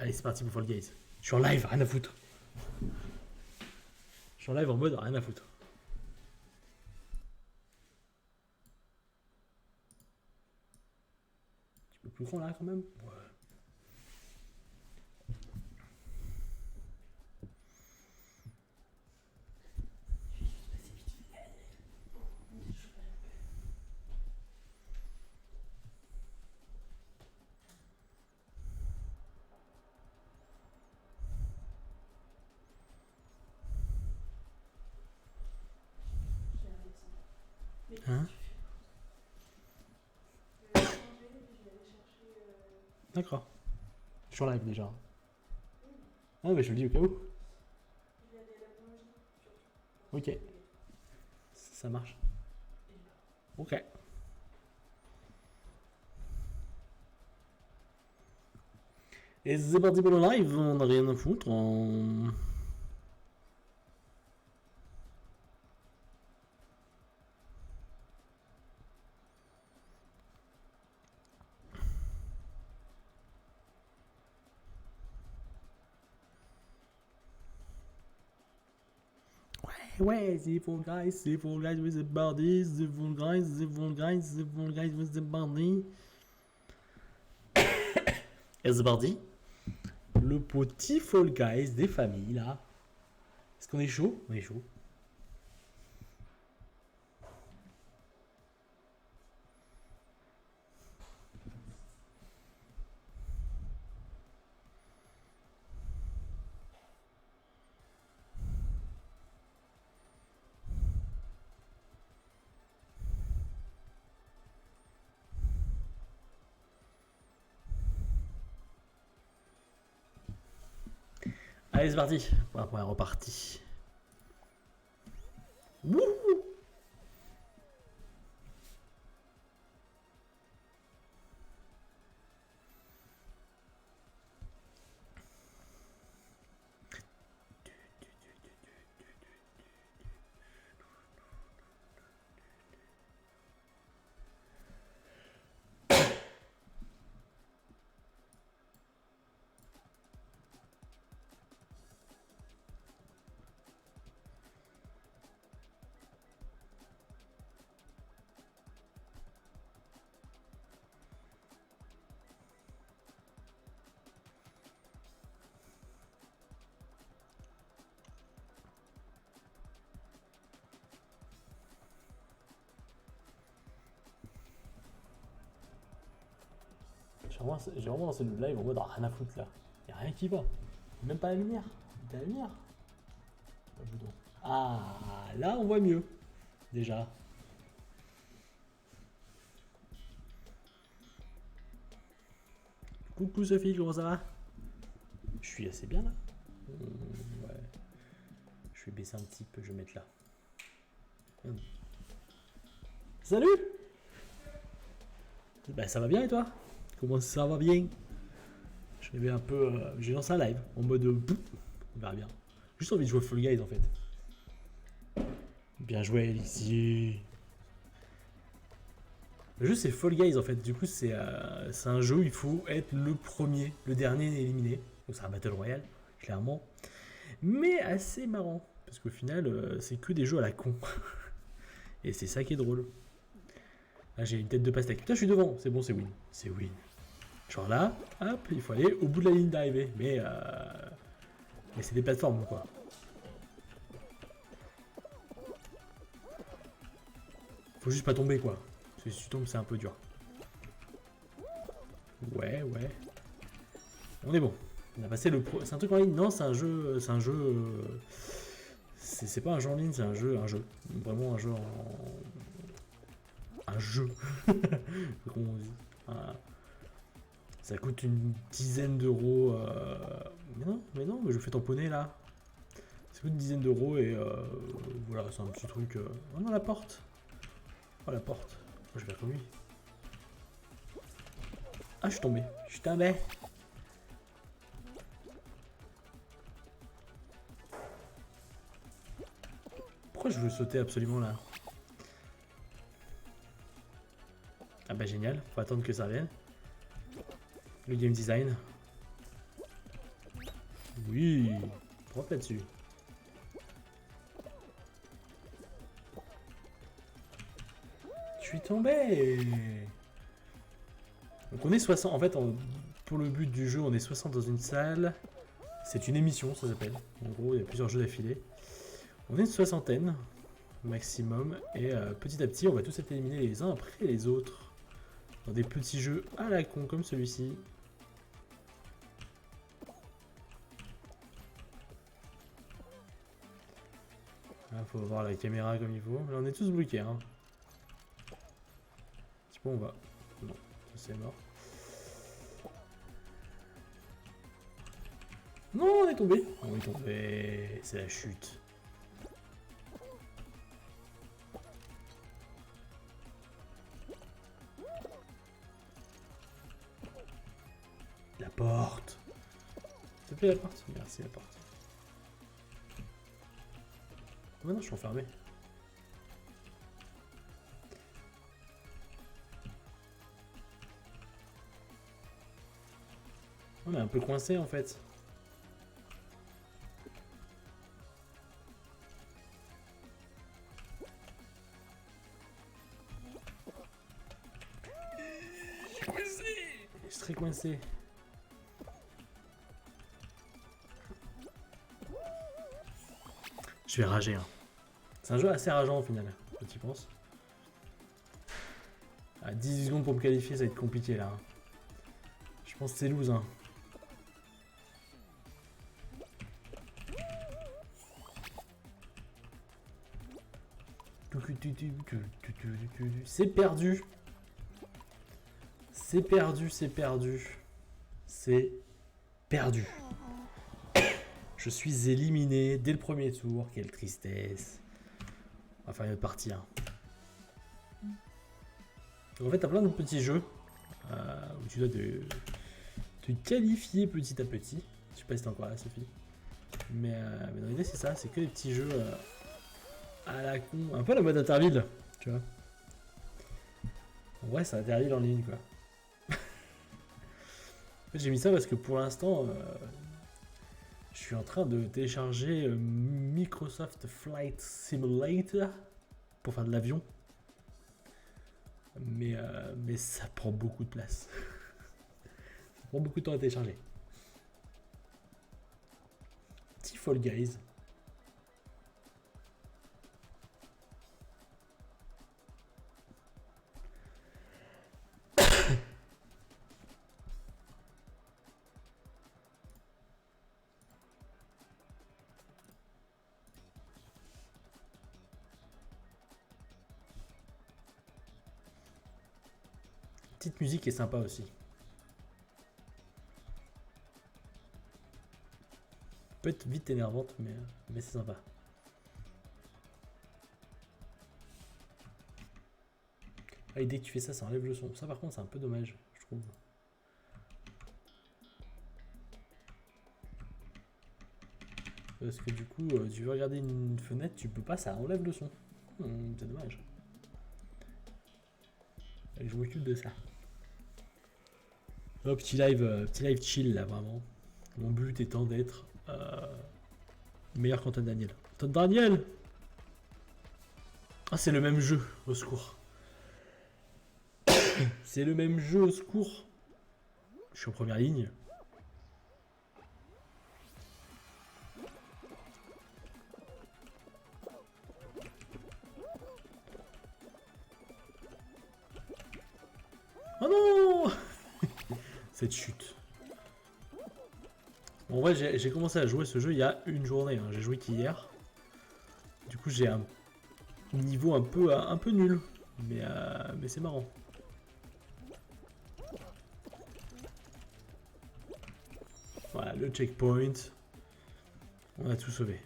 Allez, c'est parti pour Fall Guys. Je suis en live, rien à foutre. Je suis en live en mode rien à foutre. Tu peux plus grand là quand même? Ouais. Hein? D'accord. Je suis en live déjà. Ah mais je le dis au cas où. Ok. Ça marche. Ok. Et c'est parti pour le live, on n'a rien à foutre. Ouais, c'est Fall Guys with the bodies, the Fall Guys with the body. Et c'est parti. Le petit Fall Guys des familles là. Est-ce qu'on est chaud? On est chaud. Allez, c'est parti. Pour la première partie. Wouhou! J'ai vraiment lancé le live en mode rien à foutre là. Y'a rien qui va. Même pas la lumière. T'as la lumière? Pas le bouton. Ah, là on voit mieux. Déjà. Coucou Sophie, comment ça va? Je suis assez bien là. Ouais. Je vais baisser un petit peu, je vais mettre là. Salut! Bah ça va bien et toi? Comment ça va bien? Je vais un peu. J'ai lancé un live en mode. On verra bien. Juste envie de jouer Fall Guys en fait. Bien joué ici. Le jeu c'est Fall Guys en fait. Du coup c'est un jeu où il faut être le premier, le dernier éliminé. Donc c'est un Battle Royale, clairement. Mais assez marrant. Parce qu'au final, c'est que des jeux à la con. Et c'est ça qui est drôle. Là j'ai une tête de pastèque. Putain je suis devant. C'est bon, c'est win. C'est win. Genre là, hop, il faut aller au bout de la ligne d'arrivée. Mais c'est des plateformes quoi. Faut juste pas tomber quoi. Parce que si tu tombes c'est un peu dur. Ouais. On est bon. On a passé le pro. C'est un truc en ligne? Non, c'est un jeu. C'est un jeu. C'est pas un jeu en ligne, c'est un jeu. Vraiment un jeu en. Un jeu. Comment on dit? Ça coûte une dizaine d'euros. Mais non, mais je fais tamponner là. Ça coûte une dizaine d'euros et voilà, c'est un petit truc. Oh non, la porte. Oh la porte. Moi je vais comme lui. Ah, je suis tombé. Je suis tombé. Pourquoi je veux sauter absolument là? Ah bah génial, faut attendre que ça vienne. Le game design. Oui, drop là-dessus. Je suis tombé. Donc on est 60. En fait, pour le but du jeu, on est 60 dans une salle. C'est une émission, ça s'appelle. En gros, il y a plusieurs jeux d'affilée. On est une soixantaine maximum. Et petit à petit, on va tous être éliminés les uns après les autres. Dans des petits jeux à la con comme celui-ci. Là, faut voir la caméra comme il faut. Là, on est tous bloqués. Hein. Je sais pas où on va. Non, c'est mort. Non, on est tombé. On est tombé. C'est la chute. La porte. S'il te plaît, la porte. Merci, la porte. Oh non, je suis enfermé. On est un peu coincé en fait. Je suis coincé. Je suis très coincé. Je vais rager. Hein. C'est un jeu assez rageant au final, quand tu y penses. À 18 secondes pour me qualifier, ça va être compliqué là. Hein. Je pense que c'est loose. Hein. C'est perdu. C'est perdu, c'est perdu. C'est perdu. Je suis éliminé dès le premier tour. Quelle tristesse. On va faire une autre partie. Hein. Donc en fait, t'as plein de petits jeux où tu dois te qualifier petit à petit. Je sais pas si t'es encore là, Sophie. Mais dans l'idée, c'est ça. C'est que des petits jeux à la con. Un peu la mode Interville, tu vois. En vrai, c'est Interville en ligne, quoi. En fait, j'ai mis ça parce que pour l'instant, je suis en train de télécharger Microsoft Flight Simulator pour faire de l'avion. Mais ça prend beaucoup de place. Ça prend beaucoup de temps à télécharger. Petit Fall Guys. Petite musique est sympa aussi. Peut être vite énervante, mais c'est sympa. Ah, et dès que tu fais ça, ça enlève le son. Ça par contre, c'est un peu dommage, je trouve. Parce que du coup, tu veux regarder une fenêtre, tu peux pas, ça enlève le son. C'est dommage. Et je m'occupe de ça. Oh, petit live chill là, vraiment. Mon but étant d'être meilleur qu'Antoine Daniel. Antoine Daniel! Ah, c'est le même jeu, au secours. C'est le même jeu, au secours. Je suis en première ligne. Oh non! Cette chute. En vrai, j'ai commencé à jouer ce jeu il y a une journée. Hein. J'ai joué qu'hier. Du coup, j'ai un niveau un peu nul. Mais c'est marrant. Voilà, le checkpoint. On a tout sauvé.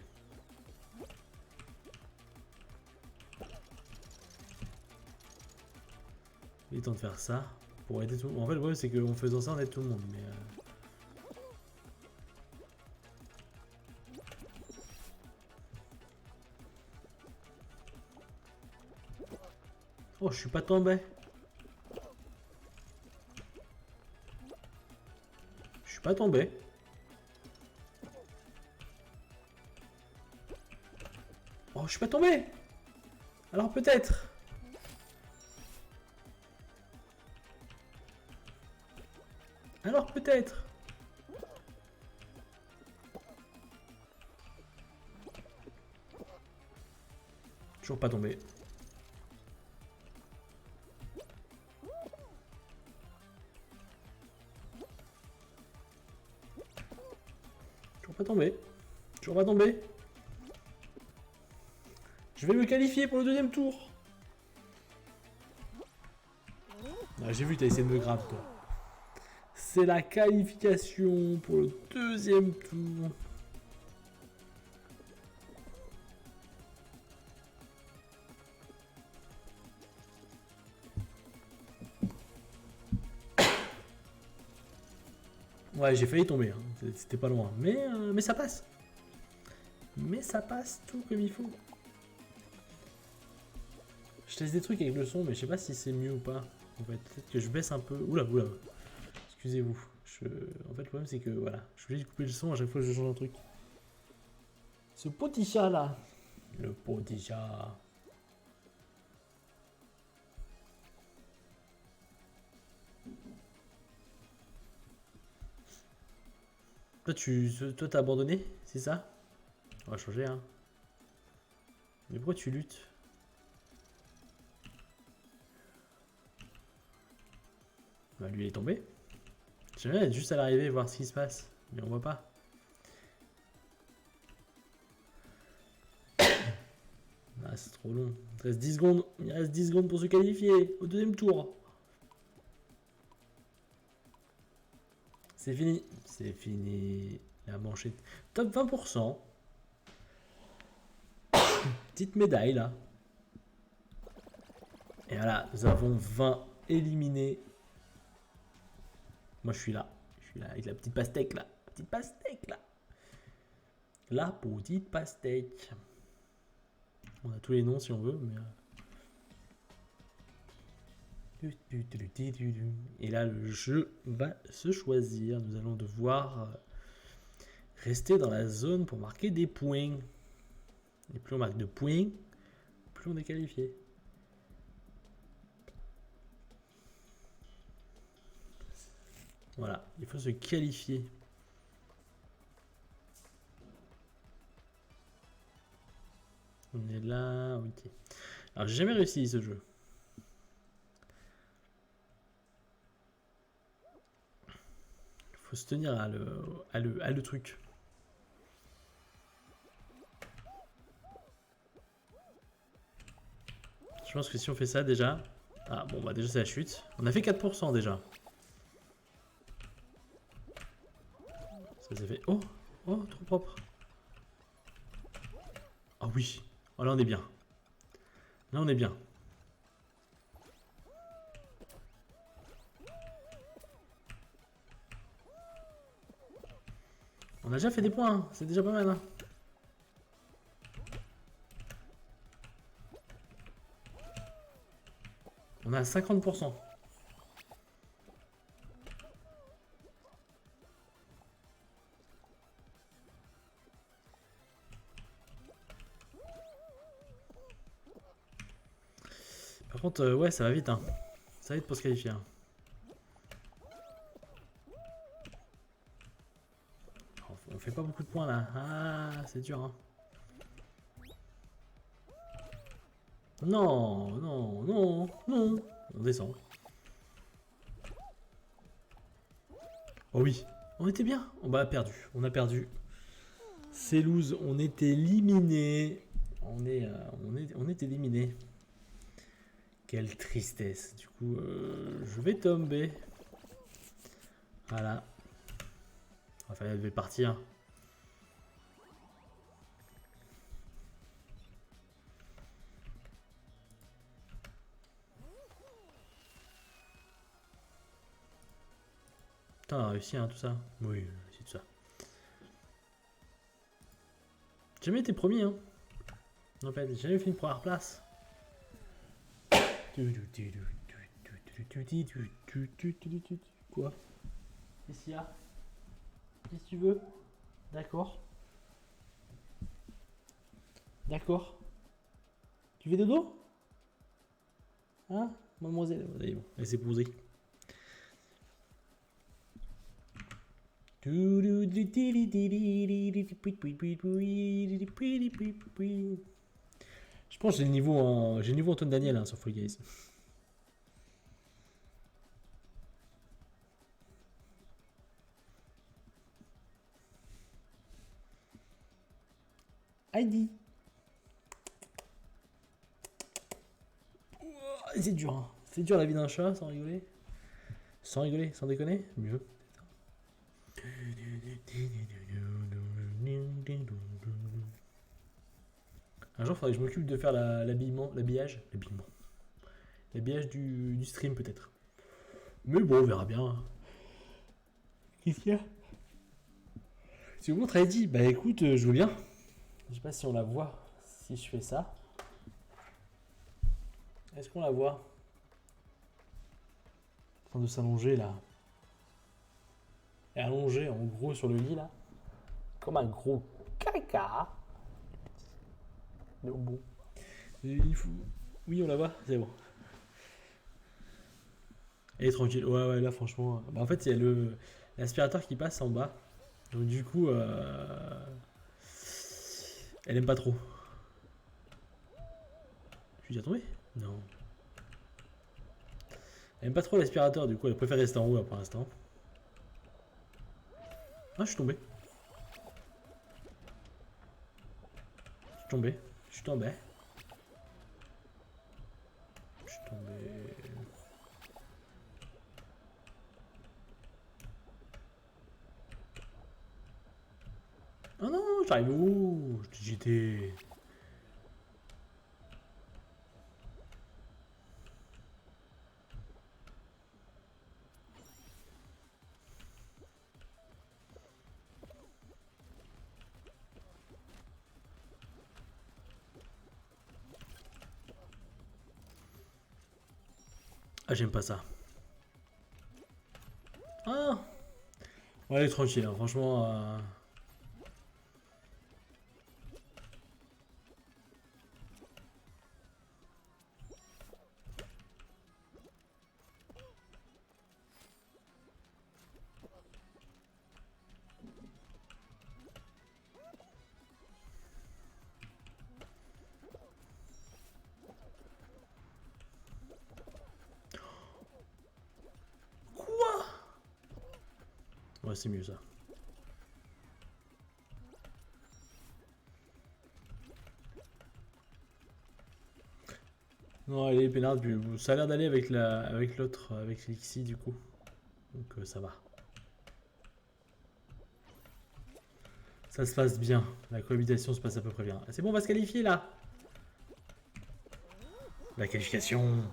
Il est temps de faire ça. Pour aider tout le monde. En fait, le problème, c'est qu'en faisant ça, on aide tout le monde. Mais oh, je suis pas tombé. Je suis pas tombé. je suis pas tombé. Alors peut-être. Alors peut-être. Toujours pas tombé. Toujours pas tombé. Toujours pas tombé. Je vais me qualifier pour le deuxième tour. Ah, j'ai vu que t'as essayé de me grab, toi. C'est la qualification pour le deuxième tour. Ouais, j'ai failli tomber, hein. C'était pas loin. Mais ça passe. Mais ça passe tout comme il faut. Je teste des trucs avec le son, mais je sais pas si c'est mieux ou pas. En fait, peut-être que je baisse un peu. Oula, oula. Excusez-vous. En fait, le problème, c'est que voilà, je suis obligé de couper le son à chaque fois que je change un truc. Ce petit chat là. Le petit chat. Toi, t'as abandonné, c'est ça? On va changer, hein. Mais pourquoi tu luttes? Bah, lui, il est tombé. J'aimerais être juste à l'arrivée et voir ce qui se passe. Mais on voit pas. Ah, c'est trop long. Il reste 10 secondes. Il reste 10 secondes pour se qualifier au deuxième tour. C'est fini. C'est fini. La manchette. Top 20%. Petite médaille là. Et voilà, nous avons 20 éliminés. Moi je suis là. Je suis là avec la petite pastèque là. La petite pastèque là. La petite pastèque. On a tous les noms si on veut, mais... Et là, le jeu va se choisir. Nous allons devoir rester dans la zone pour marquer des points. Et plus on marque de points, plus on est qualifié. Voilà, il faut se qualifier. On est là, ok. Alors, j'ai jamais réussi ce jeu. Faut se tenir à le truc. Je pense que si on fait ça déjà... Ah bon bah déjà c'est la chute. On a fait 4% déjà. Ça s'est fait... Oh, oh, trop propre. Ah oui. Oh là on est bien. Là on est bien. On a déjà fait des points, hein. C'est déjà pas mal. Hein. On a 50%. Par contre, ouais, ça va vite. Hein. Ça va vite pour se qualifier. Hein. On fait pas beaucoup de points là. Ah, c'est dur. Hein. Non, non, non, non. On descend. Oh oui, on était bien. On a perdu. On a perdu. C'est loose. On est éliminé. On est éliminé. Quelle tristesse. Du coup, je vais tomber. Voilà. Enfin, elle devait partir. Putain, on a réussi, hein, tout ça. Oui, c'est tout ça. J'ai jamais été premier, hein. En fait, j'ai jamais fait une première place. Quoi? Qu'est-ce qu'il y a? Qu'est-ce que tu veux? D'accord. D'accord. Tu fais dodo? Hein, mademoiselle? Allez, bon, elle s'est posée. Je pense que j'ai le niveau Antoine Daniel hein, sur Fall Guys. Heidi. C'est dur, hein. C'est dur la vie d'un chat, sans rigoler. Sans rigoler, sans déconner, mieux. Un jour, il faudrait que je m'occupe de faire l'habillage du stream peut-être. Mais bon, on verra bien. Hein. Qu'est-ce qu'il y a? Tu vous montres Heidi? Bah écoute, je veux bien. Je sais pas si on la voit si je fais ça. Est-ce qu'on la voit? En train de s'allonger là. Et allongée en gros sur le lit là. Comme un gros caca. Mais bon. Il faut... Oui, on la voit, c'est bon. Elle est tranquille. Ouais, ouais, là franchement. Bah, en fait, il y a l'aspirateur qui passe en bas. Donc du coup, elle aime pas trop. Je suis déjà tombé? Non. Elle aime pas trop l'aspirateur, du coup, elle préfère rester en haut là, pour l'instant. Ah, je suis tombé. Je suis tombé. Je suis tombé. Je suis tombé. Oh non, j'arrive où? J'étais. Ah, j'aime pas ça. Ah! Ouais, tranquille, hein, franchement. Quoi? Ouais, c'est mieux ça. Non, elle est peinarde, ça a l'air d'aller avec l'autre, avec Lixie du coup. Donc ça va. Ça se passe bien. La cohabitation se passe à peu près bien. C'est bon, on va se qualifier là. La qualification.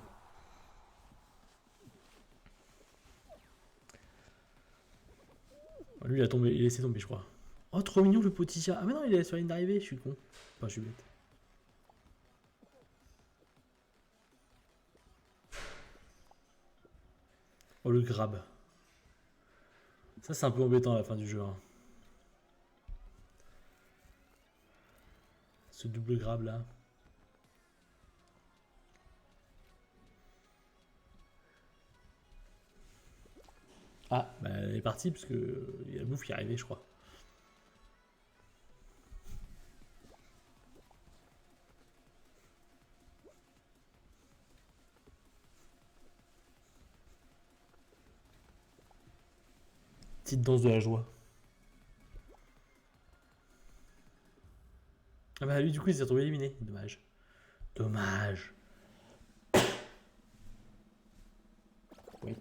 Lui, il a tombé, il a laissé tomber, je crois. Oh, trop mignon le petit chat. Ah, mais non, il est sur la ligne d'arrivée, je suis con. Enfin, je suis bête. Oh, le grab. Ça, c'est un peu embêtant à la fin du jeu. Hein. Ce double grab là. Ah, bah, elle est partie parce que il y a la bouffe qui est arrivée, je crois. Petite danse de la joie. Ah bah lui du coup il s'est retrouvé éliminé. Dommage. Dommage. Wait.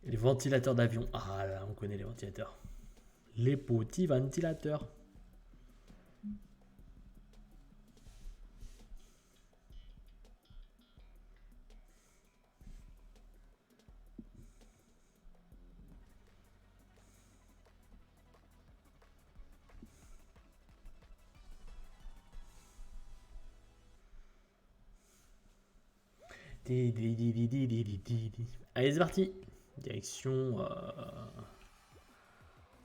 Et les ventilateurs d'avion. Ah là, on connaît les ventilateurs. Les petits ventilateurs. Allez, c'est parti. Direction...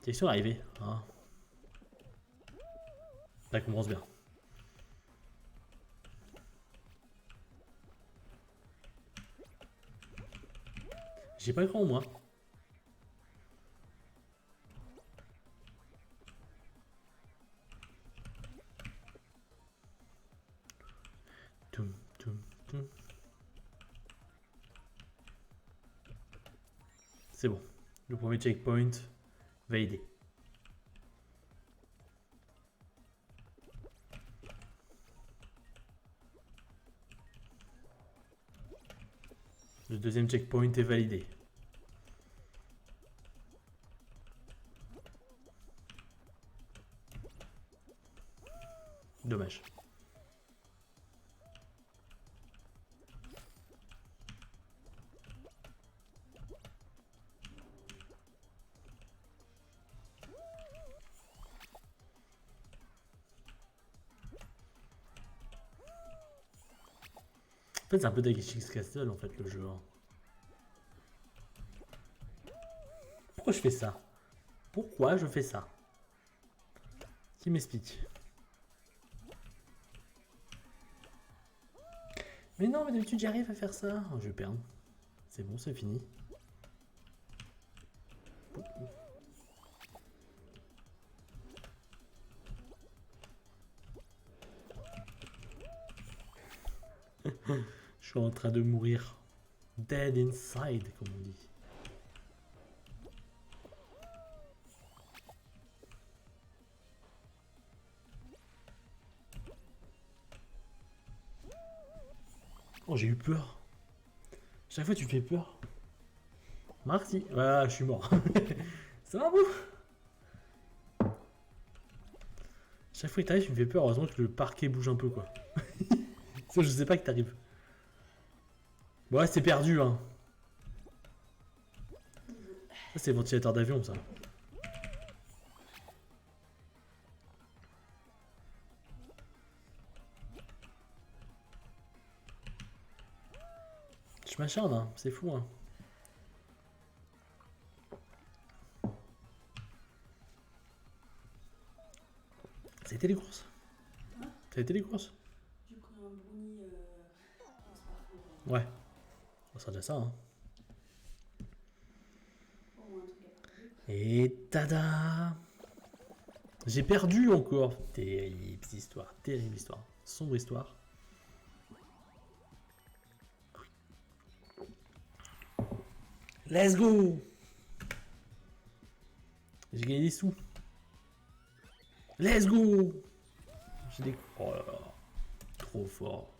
Direction arrivée. Hein. Ça commence bien. J'ai pas grand moi. Toum, toum, toum. C'est bon. Le premier checkpoint validé. Le deuxième checkpoint est validé. Dommage. En fait, c'est un peu Dagishix Castle, en fait, le jeu. Hein. Pourquoi je fais ça? Pourquoi je fais ça? Qui m'explique? Mais non, mais d'habitude, j'arrive à faire ça. Oh, je vais perdre. C'est bon, c'est fini. Je suis en train de mourir. Dead inside, comme on dit. Oh, j'ai eu peur. Chaque fois, tu me fais peur. Merci. Voilà, je suis mort. Ça va, vous? Chaque fois que t'arrives, tu me fais peur. Heureusement que le parquet bouge un peu, quoi. Ça, je sais pas que t'arrives. Bon, ouais, c'est perdu, hein. Ça, c'est ventilateur d'avion, ça. Je m'acharne, hein. C'est fou, hein. Ça a été les courses? Ça a été les courses? J'ai pris un brownie Ouais. Ça sera déjà ça, hein. Et tada! J'ai perdu encore. Terrible histoire, terrible histoire. Sombre histoire. Let's go! J'ai gagné des sous. Let's go! J'ai des... Oh là là. Trop fort.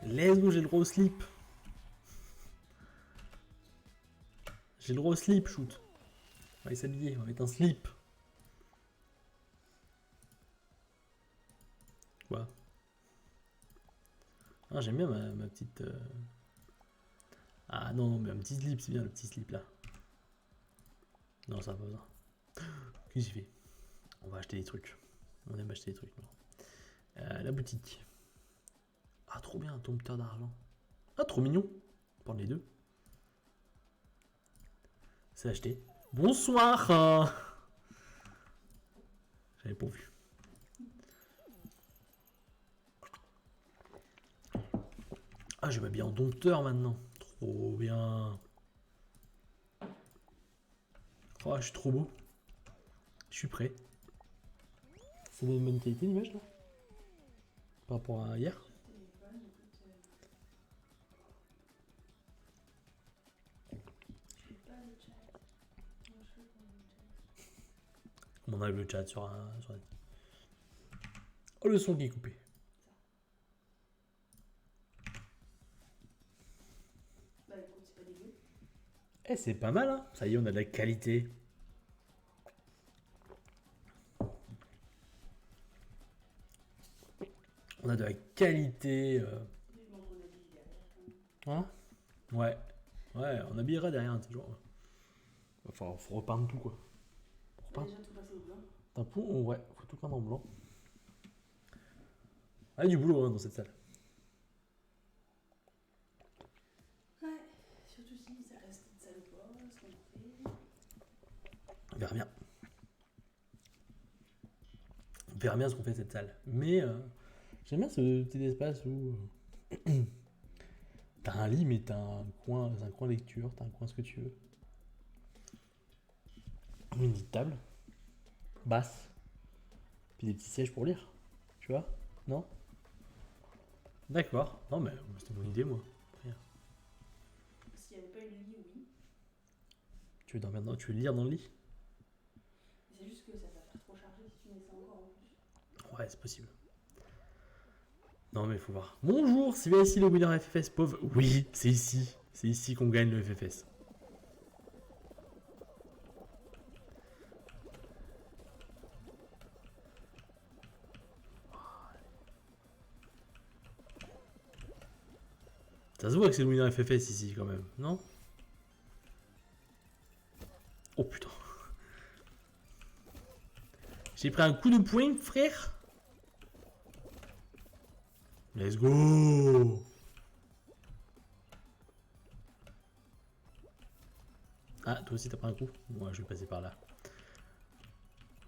Let's go, j'ai le droit au slip. J'ai le droit au slip, shoot. On va aller s'habiller, on va mettre un slip. Quoi? Ah, j'aime bien ma petite... Ah non, mais un petit slip, c'est bien le petit slip là. Non, ça va pas besoin. Qu'est-ce que j'ai fait? On va acheter des trucs. On aime acheter des trucs. La boutique. Ah, trop bien, un dompteur d'argent. Ah, trop mignon. Prends les deux. C'est acheté. Bonsoir. J'avais pas vu. Ah, je vais m'habiller en dompteur maintenant. Trop bien. Oh, je suis trop beau. Je suis prêt. Ça donne une bonne qualité l'image là? Par rapport à hier? On a le chat sur un... Oh, le son qui est coupé. Bah écoute, c'est pas dégueu. Eh, c'est pas mal, hein. Ça y est, on a de la qualité. On a de la qualité. Hein? Ouais. Ouais, on habillera derrière, toujours. Enfin, faut repeindre tout, quoi. T'as déjà tout passé au blanc? T'as un peu, ouais, faut tout peindre en blanc. Ah, il y a du boulot hein, dans cette salle. si ça reste de salle ou pas, ce qu'on en fait. On verra bien. On verra bien ce qu'on fait de cette salle. Mais j'aime bien ce petit espace où t'as un lit, mais t'as un coin lecture, t'as un coin ce que tu veux. Une petite table, basse, puis des petits sièges pour lire. Tu vois? Non? D'accord. Non, mais c'était mon idée, moi. Rien. S'il n'y avait pas eu le lit, oui. Tu veux dormir tu veux lire dans le lit? C'est juste que ça va faire trop charger si tu mets ça encore en plus. Ouais, c'est possible. Non, mais il faut voir. Bonjour, c'est bien ici le winner FFS, pauvre. Oui, c'est ici. C'est ici qu'on gagne le FFS. Ça se voit que c'est le winner FFS ici, quand même, non? Oh putain. J'ai pris un coup de poing, frère. Let's go. Ah, toi aussi t'as pris un coup? Moi, je vais passer par là.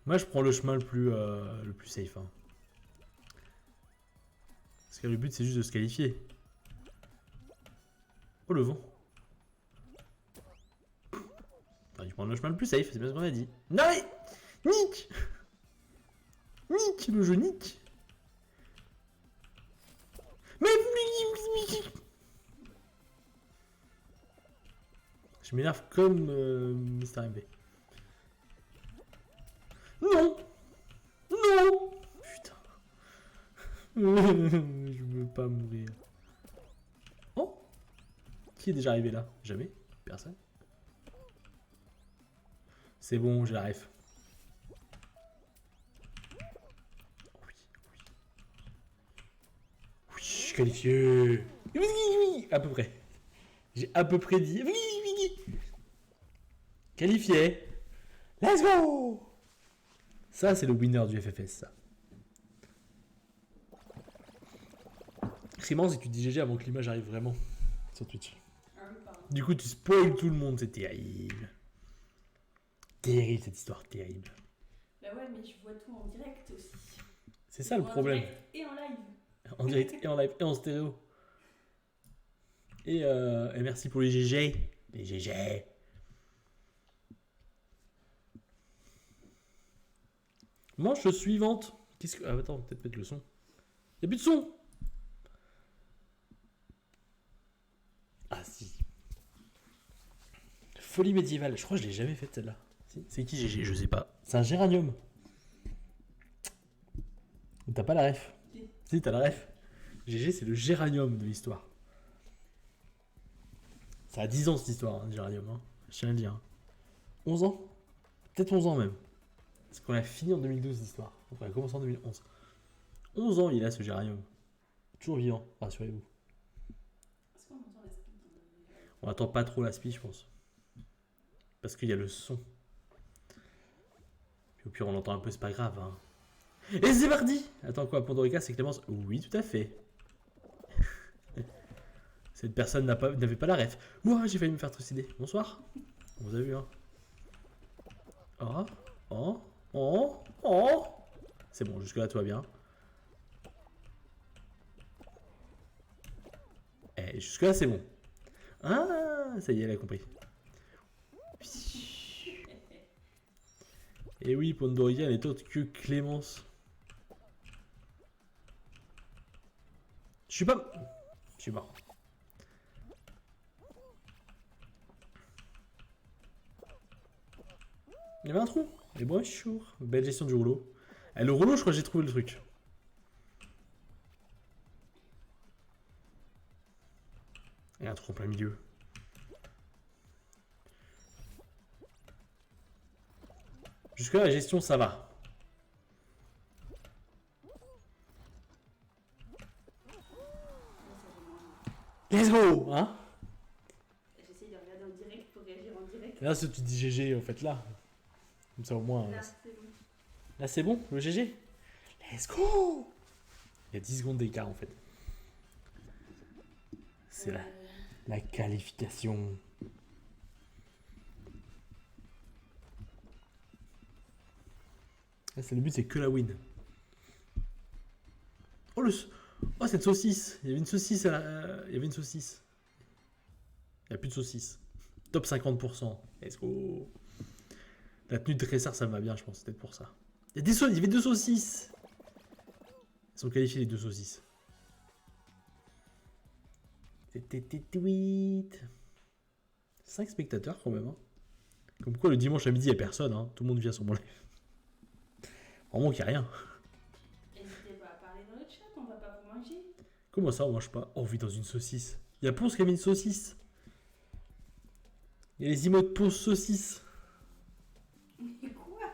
Moi, je prends le chemin le plus safe. Hein. Parce que le but, c'est juste de se qualifier. Oh, le vent. T'aurais dû prendre le chemin le plus safe, c'est bien ce qu'on a dit. Non mais Nick Nick, le jeu Nick. Mais je m'énerve comme Mr. MV. Non. Non. Putain. Je veux pas mourir. Oh. Qui est déjà arrivé là? Jamais. Personne. C'est bon, j'ai la ref. Oui, oui. Oui, je suis qualifié. Oui, oui, à peu près. J'ai à peu près dit. Oui, oui. Qualifié. Let's go. Ça, c'est le winner du FFS, ça. C'est marrant si tu dis GG avant que l'image arrive vraiment sur Twitch. Ah oui, pardon. Du coup, tu spoil tout le monde, c'est terrible. Terrible cette histoire, terrible. Bah ouais, mais je vois tout en direct aussi. C'est ça le problème. En direct et en live. En direct et en live et en stéréo. Et merci pour les GG. Les GG. Manche suivante. Qu'est-ce que. Ah, attends, peut-être mettre le son. Y'a plus de son. Ah, si. Folie médiévale. Je crois que je l'ai jamais faite celle-là. C'est qui GG? Je sais pas. C'est un géranium. T'as pas la ref? Si, t'as la ref. GG, c'est le géranium de l'histoire. Ça a 10 ans cette histoire, hein, géranium. Hein. Je tiens à le dire. 11 ans? Peut-être 11 ans même. Parce qu'on a fini en 2012 cette histoire. Donc on a commencé en 2011. 11 ans il a ce géranium. Toujours vivant, rassurez-vous. Est-ce qu'on entend la speed dans le... On attend pas trop la spie, je pense. Parce qu'il y a le son. Puis au pire, on l'entend un peu, c'est pas grave. Hein. Et c'est parti. Attends, quoi, Pandorica, c'est Clémence? Oui, tout à fait. Cette personne n'avait pas la ref. Ouah, j'ai failli me faire trucider. Bonsoir. On vous a vu, hein. Oh, oh, oh, oh. C'est bon, jusque-là, tout va bien. Eh, jusque-là, c'est bon. Ah, ça y est, elle a compris. Et oui, Pandorica n'est autre que Clémence. Je suis pas... Je suis mort. Il y avait un trou. Et bonjour. Belle gestion du rouleau. Eh, le rouleau, je crois que j'ai trouvé le truc. Il y a un trou en plein milieu. Jusque-là, la gestion, ça va. Let's go, hein? J'essaye de regarder en direct pour réagir en direct. Là, si tu dis GG, en fait, là. Comme ça, au moins... Là, c'est bon. Là, c'est bon, le GG. Let's go. Il y a 10 secondes d'écart, en fait. C'est la qualification. Là, le but, c'est que la win. Oh, oh, cette saucisse. Il y avait une saucisse il y avait une saucisse. Il n'y a plus de saucisse. Top 50%. Let's go. La tenue de dresseur, ça me va bien, je pense. C'est peut-être pour ça. Il y avait 2 saucisses. Ils sont qualifiés, les 2 saucisses. Tweet. 5 spectateurs, quand même. Hein. Comme quoi, le dimanche à midi, il n'y a personne. Hein. Tout le monde vient sur mon live. Vraiment qu'il n'y a rien. N'hésitez pas à parler dans le chat, on va pas vous manger. Comment ça, on mange pas? Oh, on vit dans une saucisse. Il y a Ponce qui a mis une saucisse. Il y a les emotes Ponce saucisse. Mais quoi?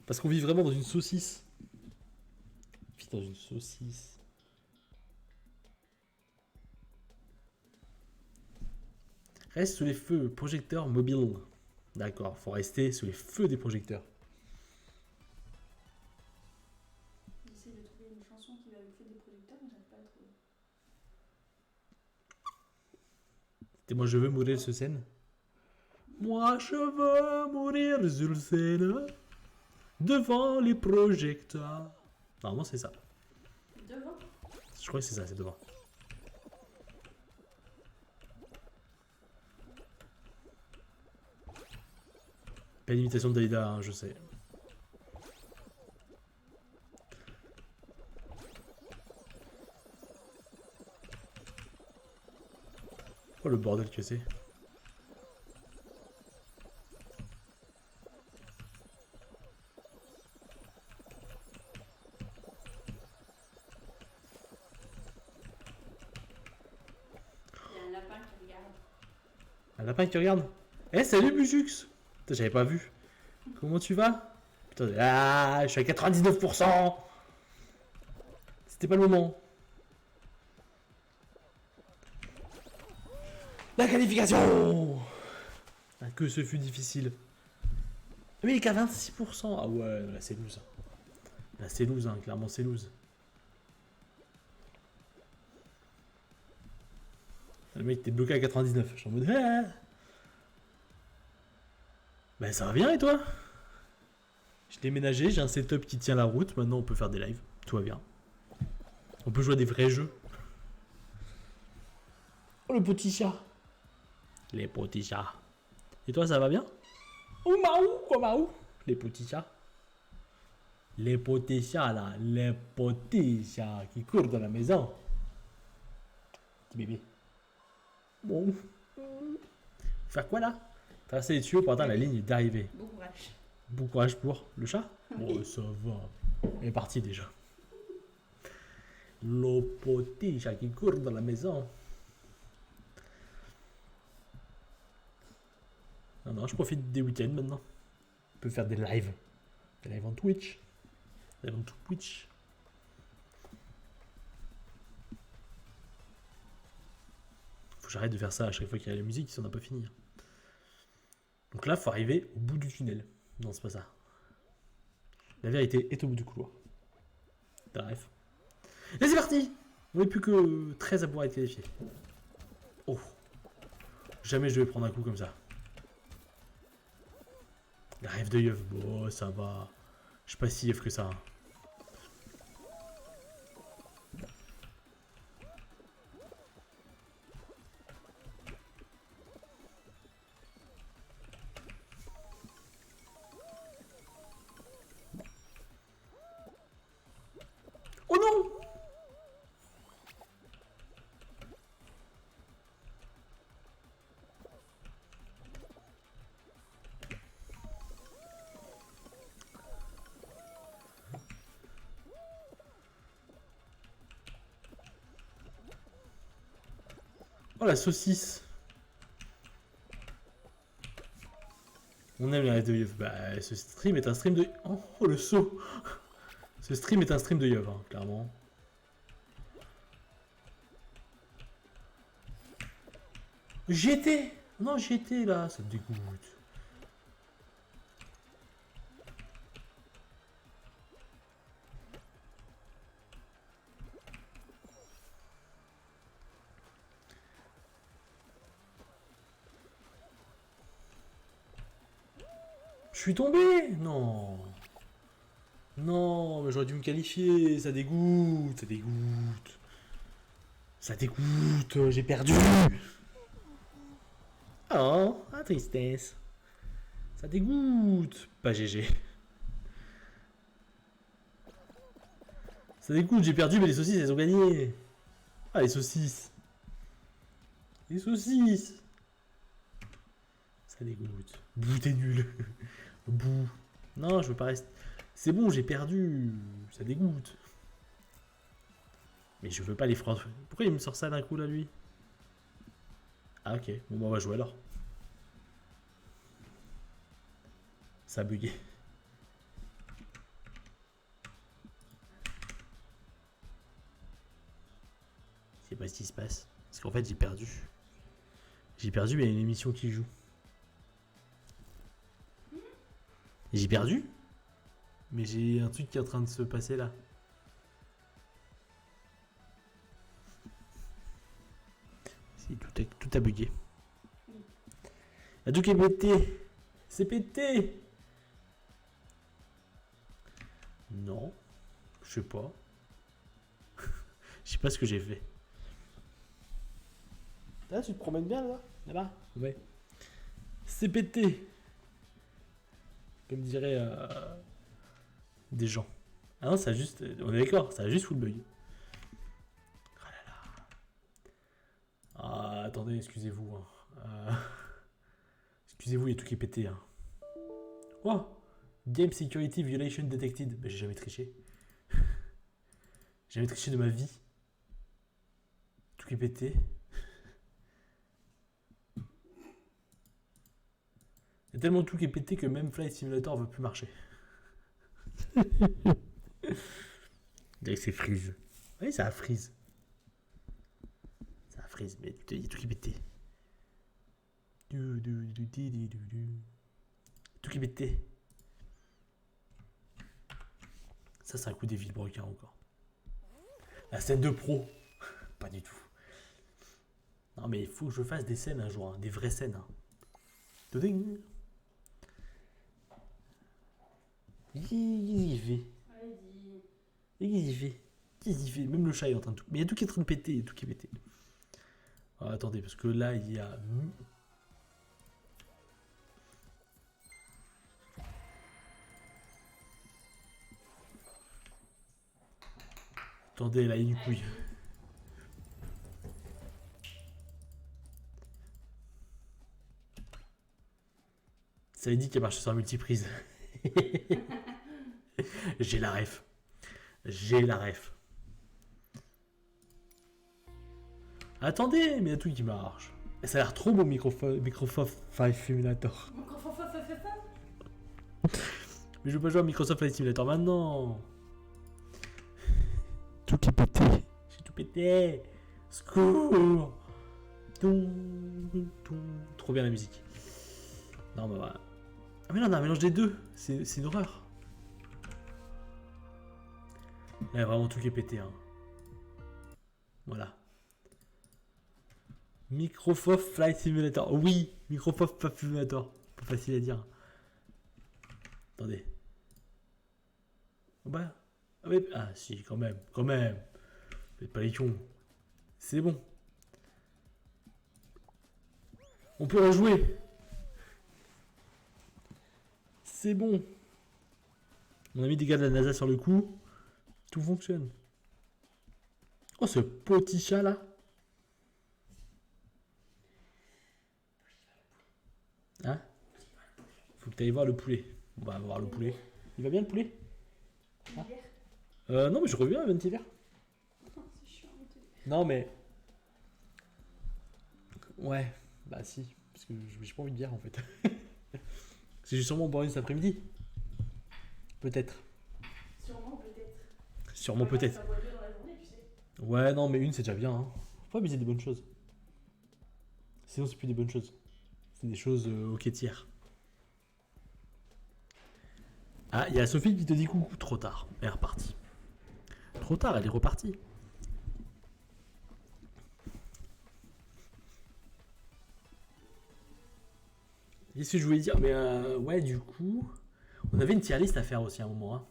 Parce qu'on vit vraiment dans une saucisse. On vit dans une saucisse. Reste sous les feux, projecteur mobile. D'accord, faut rester sous les feux des projecteurs. J'essaie de trouver une chanson qui va avec le feu des producteurs, mais j'arrive pas à la trouver. Et moi, je veux mourir sur scène. Moi, je veux mourir sur scène. Devant les projecteurs. Normalement, c'est ça. Devant? Je crois que c'est ça, c'est devant. Pas l'imitation de Dalida, hein, je sais. Oh le bordel que c'est. Il y a un lapin qui regarde. Un lapin qui regarde. Eh, salut Bujux. Putain, j'avais pas vu. Comment tu vas? Putain, je suis à 99%. C'était pas le moment. La qualification. Ah, que ce fut difficile. Mais il est qu'à 26%. Ah ouais, là c'est loose. Là c'est loose, hein, clairement c'est loose. Le mec t'es bloqué à 99. Je suis en mode... Ah. Ben ça va bien et toi? J'ai déménagé, j'ai un setup qui tient la route. Maintenant on peut faire des lives. Tout va bien. On peut jouer à des vrais jeux. Oh le petit chat. Les petits chats. Et toi ça va bien? Oh Maou, quoi Maou? Les petits chats. Les petits chats là. Les petits chats qui courent dans la maison. Petit bébé. Bon. Faire quoi là? Traverser les tuyaux pour atteindre la ligne d'arrivée. Bon courage. Bon courage pour le chat. Oh ça va. Il est parti déjà. Le petit chat qui court dans la maison. Non, non, je profite des week-ends maintenant. On peut faire des lives. Des lives en Twitch. Des lives en Twitch. Faut que j'arrête de faire ça à chaque fois qu'il y a la musique, si on n'a pas fini. Donc là, faut arriver au bout du tunnel. Non, c'est pas ça. La vérité est au bout du couloir. Bref. Et c'est parti! On n'est plus que 13 à pouvoir être qualifiés. Oh. Jamais je vais prendre un coup comme ça. La rêve de Yeuf, bon, ça va. Je suis pas si Yeuf que ça. Hein. Oh non! Oh la saucisse. On aime les rêves de Yeuf. Bah ce stream est un stream de... Oh le saut. Ce stream est un stream de Yeuf, hein, clairement. J'étais. Non j'étais là, ça me dégoûte. Je suis tombé. Non. Non, mais j'aurais dû me qualifier. Ça dégoûte, ça dégoûte. Ça dégoûte, j'ai perdu. Oh, la tristesse. Ça dégoûte. Pas GG. Ça dégoûte, j'ai perdu, mais les saucisses, elles ont gagné. Ah, les saucisses. Les saucisses. Ça dégoûte. Bouh, t'es nul. Bouh. Non, je veux pas rester. C'est bon, j'ai perdu. Ça dégoûte. Mais je veux pas les froids. Pourquoi il me sort ça d'un coup là, lui? Ah, ok. Bon, bah, on va jouer alors. Ça a bugué. Je sais pas ce qui se passe. Parce qu'en fait, j'ai perdu. J'ai perdu, mais il y a une émission qui joue. J'ai perdu? Mais j'ai un truc qui est en train de se passer là. Si, tout a bugué. Il y a tout qui est pété. C'est pété. Non. Je sais pas. Je sais pas ce que j'ai fait. Là, tu te promènes bien là? Là-bas? Ouais. C'est pété. Comme dirait des gens. Ah non, ça a juste. On est d'accord, ça a juste full bug. Oh là là. Ah, attendez, excusez-vous. Excusez-vous, il y a tout qui est pété. Hein. Oh! Game Security Violation Detected. Bah, j'ai jamais triché. J'ai jamais triché de ma vie. Tout qui est pété. Il y a tellement tout qui est pété que même Flight Simulator veut plus marcher. C'est freeze. Oui, ça a freeze. Ça a freeze, mais il y a tout qui est pété. Tout qui est pété. Ça, c'est un coup des vilebrequins encore. La scène de pro. Pas du tout. Non, mais il faut que je fasse des scènes un jour. Hein, des vraies scènes. Hein. Ding. Il y fait. Il y fait. Il y fait. Même le chat est en train de tout. Mais il y a tout qui est en train de péter. Il y a tout qui est pété. Oh, attendez, parce que là, il y a. Attendez, là, il y a une couille. Ça avait dit qu'elle marchait sur un multiprise. J'ai la ref. J'ai la ref. Attendez, mais il y a tout qui marche. Et ça a l'air trop beau, Microsoft Flight Simulator. Mais je veux pas jouer à Microsoft Flight Simulator maintenant. Tout qui est pété. J'ai tout pété. Secours. Trop bien la musique. Non, bah voilà. Ah mais non, on a un mélange des deux. C'est une horreur. Là, il y a vraiment tout qui est pété. Hein. Voilà. Microsoft Flight Simulator. Oui, Microsoft Flight Simulator. Pas facile à dire. Attendez. Bah. Ah, mais... ah si, quand même. Quand même. Faites pas les cons. C'est bon. On peut rejouer. C'est bon. On a mis des gars de la NASA sur le coup. Tout fonctionne. Oh, ce petit chat là. Hein? Faut que tu ailles voir le poulet. On va voir le poulet. Il va bien le poulet? Non, mais je reviens à Ventiver. Non, mais. Ouais, bah si. Parce que j'ai pas envie de bière en fait. C'est justement boire une cet après-midi. Peut-être. Sûrement, peut-être. Sûrement, peut-être. Ça boit deux dans la journée, tu sais. Ouais, non, mais une c'est déjà bien. Hein. Faut pas abuser des bonnes choses. Sinon, c'est plus des bonnes choses. C'est des choses ok tiers. Ah, il y a Sophie qui te dit coucou. Trop tard. Elle est repartie. Trop tard, elle est repartie. Qu'est-ce que je voulais dire? Mais ouais, du coup, on avait une tier list à faire aussi à un moment. Hein.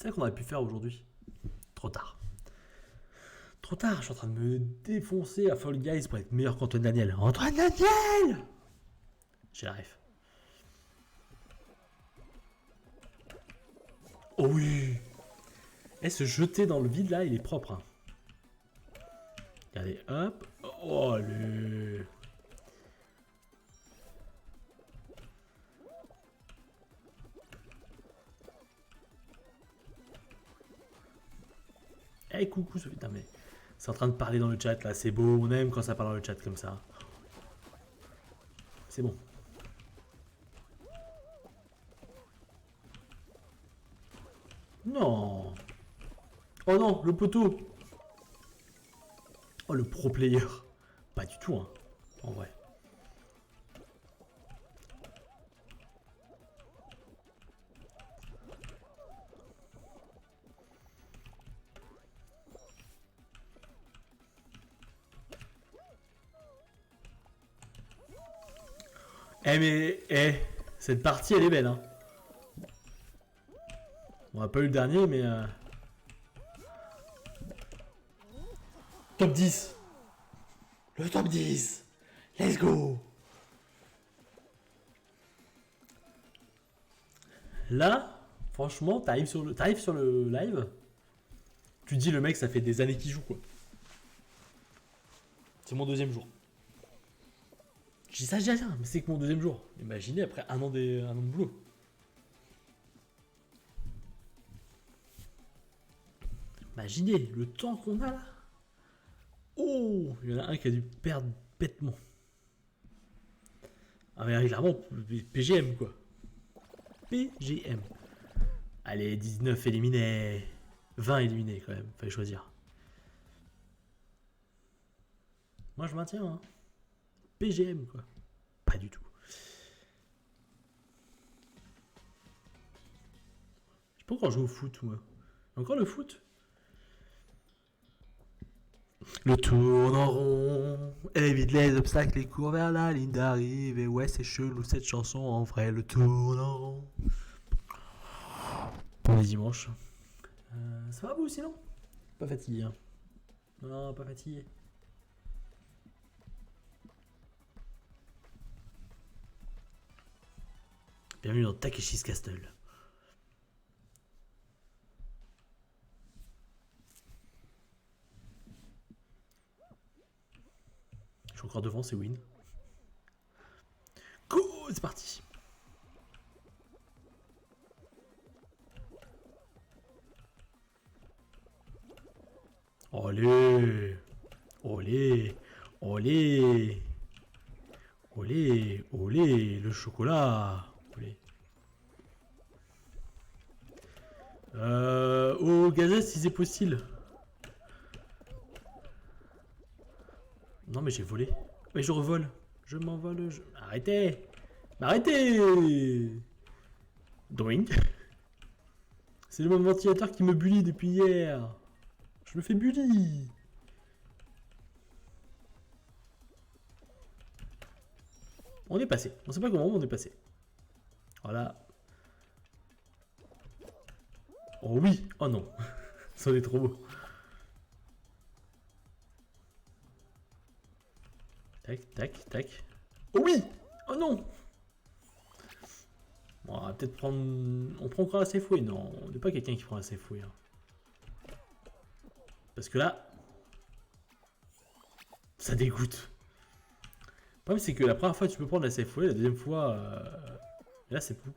C'est ça qu'on aurait pu faire aujourd'hui. Trop tard. Trop tard, je suis en train de me défoncer à Fall Guys pour être meilleur qu'Antoine Daniel. Antoine Daniel! J'ai la ref. Oh oui! Eh, se jeter dans le vide là, il est propre. Hein. Regardez, hop. Oh, le... Eh, coucou, Sophie. Putain, mais c'est en train de parler dans le chat là, c'est beau. On aime quand ça parle dans le chat comme ça. C'est bon. Non. Oh non, le poteau. Oh, le pro player. Pas du tout, hein. En vrai. Eh mais, cette partie elle est belle, hein. On n'a pas eu le dernier, mais... Top 10. Le top 10. Let's go. Là, franchement, t'arrives sur le live, tu te dis le mec, ça fait des années qu'il joue, quoi. C'est mon deuxième jour. Je dis ça, je dis rien, mais c'est que mon deuxième jour. Imaginez après un an de boulot. Imaginez le temps qu'on a là. Oh, il y en a un qui a dû perdre bêtement. Ah mais clairement, PGM quoi. PGM. Allez, 19 éliminés. 20 éliminés quand même, fallait choisir. Moi je maintiens, hein. PGM quoi. Pas du tout. Je peux encore jouer au foot moi. Encore le foot. Le tourne en rond, évite les obstacles et cours vers la ligne d'arrivée. Ouais, c'est chelou cette chanson en vrai. Le tourne en rond. Pour les dimanches. Ça va vous sinon? Pas fatigué. Hein. Non, pas fatigué. Bienvenue dans Takeshi's Castle. Je suis encore devant, c'est win. Go, c'est parti. Olé, olé, olé, olé, olé, le chocolat. Olé. Au gazette si c'est possible. Non mais j'ai volé. Mais je revole. Je m'envole. Arrêtez. Arrêtez. Doing. C'est le même ventilateur qui me bully depuis hier. Je me fais bully. On est passé. On sait pas comment on est passé. Voilà. Oh oui. Oh non. Ça en est trop beau. Tac, tac, tac. Oh oui. Oh non. Bon, on va peut-être prendre... On prend encore la Safeway. Non, on n'est pas quelqu'un qui prend la Safeway. Hein. Parce que là... Ça dégoûte. Le problème, c'est que la première fois, tu peux prendre la Safeway. La deuxième fois... Là, c'est plus...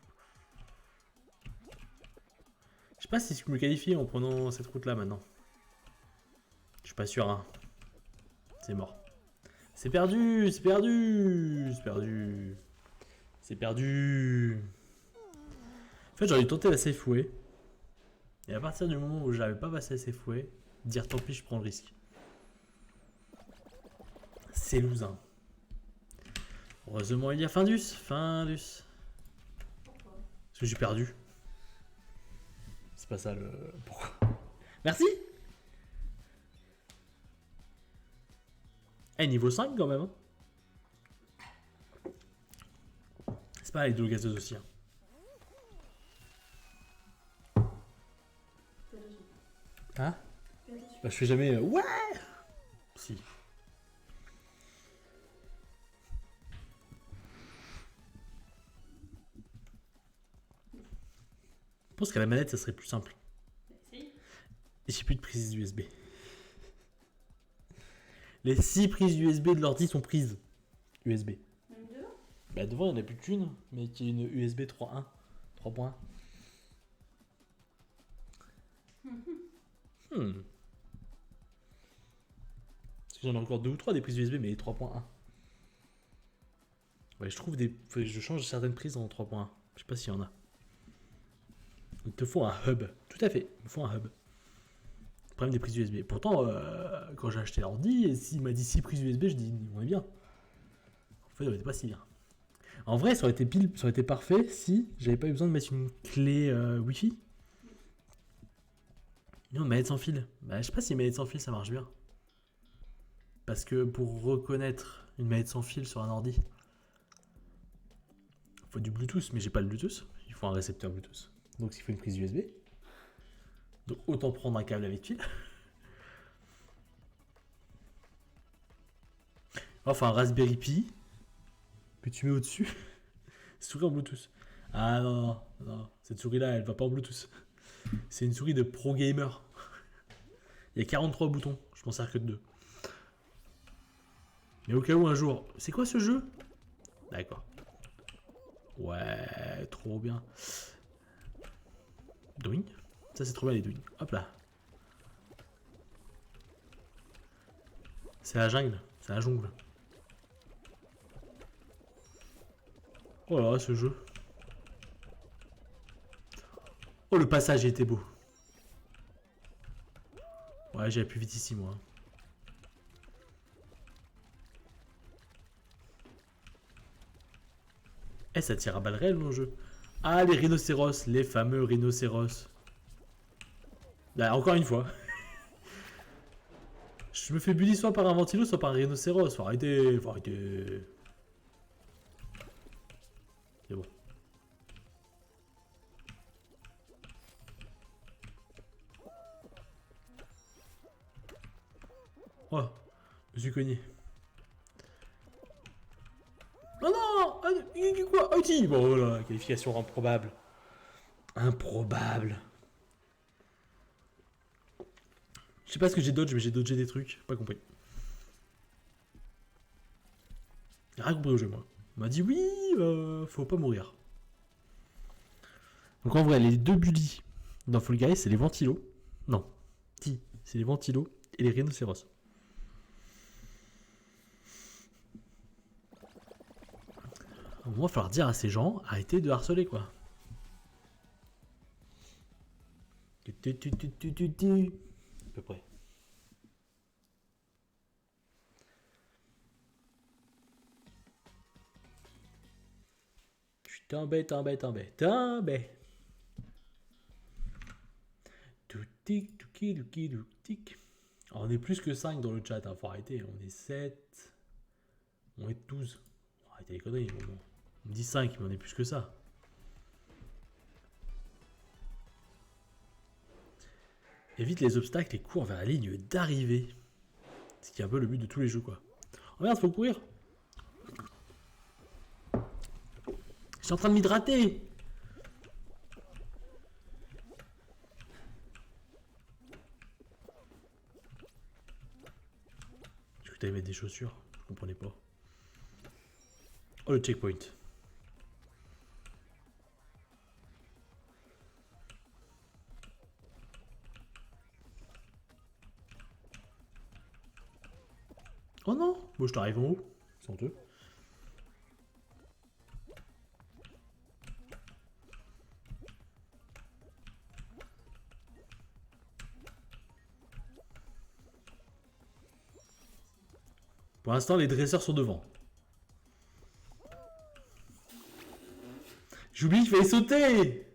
Je sais pas si je me qualifie en prenant cette route-là, maintenant. Je suis pas sûr, hein. C'est mort. C'est perdu. C'est perdu. C'est perdu. C'est perdu. En fait, j'aurais dû tenter la Safeway. Et à partir du moment où j'avais pas passé la Safeway, dire tant pis, je prends le risque. C'est lousin. Heureusement, il y a Findus. Findus. Parce que j'ai perdu. C'est pas ça le... Pourquoi? Merci. Eh, niveau 5 quand même. Hein. C'est pas avec de l'eau gazeuse aussi. Hein. Hein? Fais attention. Bah je fais jamais... ouais. Si. Je pense qu'à la manette, ça serait plus simple. Essaye. Et j'ai plus de prise USB. Les 6 prises USB de l'ordi sont prises. USB. Même deux. Bah devant, il n'y en a plus qu'une, mais qui est une USB 3.1. 3.1. Parce que j'en ai encore 2 ou 3 des prises USB, mais les 3.1. Ouais, je trouve des... Je change certaines prises en 3.1. Je sais pas s'il y en a. Il te faut un hub. Tout à fait, il me faut un hub. Le problème des prises USB. Pourtant, quand j'ai acheté l'ordi, et s'il m'a dit 6 prises USB, je dis on est bien. En fait, on était pas si bien. En vrai, ça aurait été parfait si j'avais pas eu besoin de mettre une clé Wi-Fi. Non, manette sans fil. Bah, je sais pas si manette sans fil ça marche bien. Parce que pour reconnaître une manette sans fil sur un ordi, il faut du Bluetooth, mais j'ai pas le Bluetooth. Il faut un récepteur Bluetooth. Donc il faut une prise USB. Donc autant prendre un câble avec fil. Enfin, un Raspberry Pi que tu mets au-dessus. Souris en Bluetooth. Ah non, non. Cette souris-là, elle va pas en Bluetooth. C'est une souris de pro gamer. Il y a 43 boutons. Je m'en sers que de 2. Mais au cas où un jour... C'est quoi ce jeu? D'accord. Ouais, trop bien. Doing. Ça c'est trop bien les doing. Hop là. C'est la jungle. C'est la jungle. Oh là là, ce jeu. Oh, le passage était beau. Ouais, j'avais plus vite ici, moi. Eh, ça tire à balles réelles, mon jeu. Ah, les rhinocéros. Les fameux rhinocéros. Là, encore une fois. Je me fais bully soit par un ventilo, soit par un rhinocéros. Faut arrêter. Faut arrêter. C'est bon. Oh, je me suis cogné. Oh non! Quoi? Ah, si! Bon, voilà, qualification improbable. Improbable. Je sais pas ce que j'ai dodge, mais j'ai dodgé des trucs. Pas compris. Rien compris au jeu, moi. On m'a dit oui, faut pas mourir. Donc en vrai, les deux bullies dans Fall Guys, c'est les ventilos. Non, si, c'est les ventilos et les rhinocéros. Au moins, il va falloir dire à ces gens, arrêtez de harceler, quoi. À peu près. Je t'embête. Alors, on est plus que 5 dans le chat, hein, faut arrêter. On est 7. On est 12. Arrêtez les conneries, bon. On me dit 5, mais on est plus que ça. Évite les obstacles et cours vers la ligne d'arrivée. Ce qui est un peu le but de tous les jeux, quoi. Oh merde, faut courir. Je suis en train de m'hydrater. Je crois que t'allais mettre des chaussures. Je comprenais pas. Oh, le checkpoint. Oh non. Bon, je t'arrive en haut. C'est honteux. Pour l'instant, les dresseurs sont devant. J'oublie qu'il fallait sauter.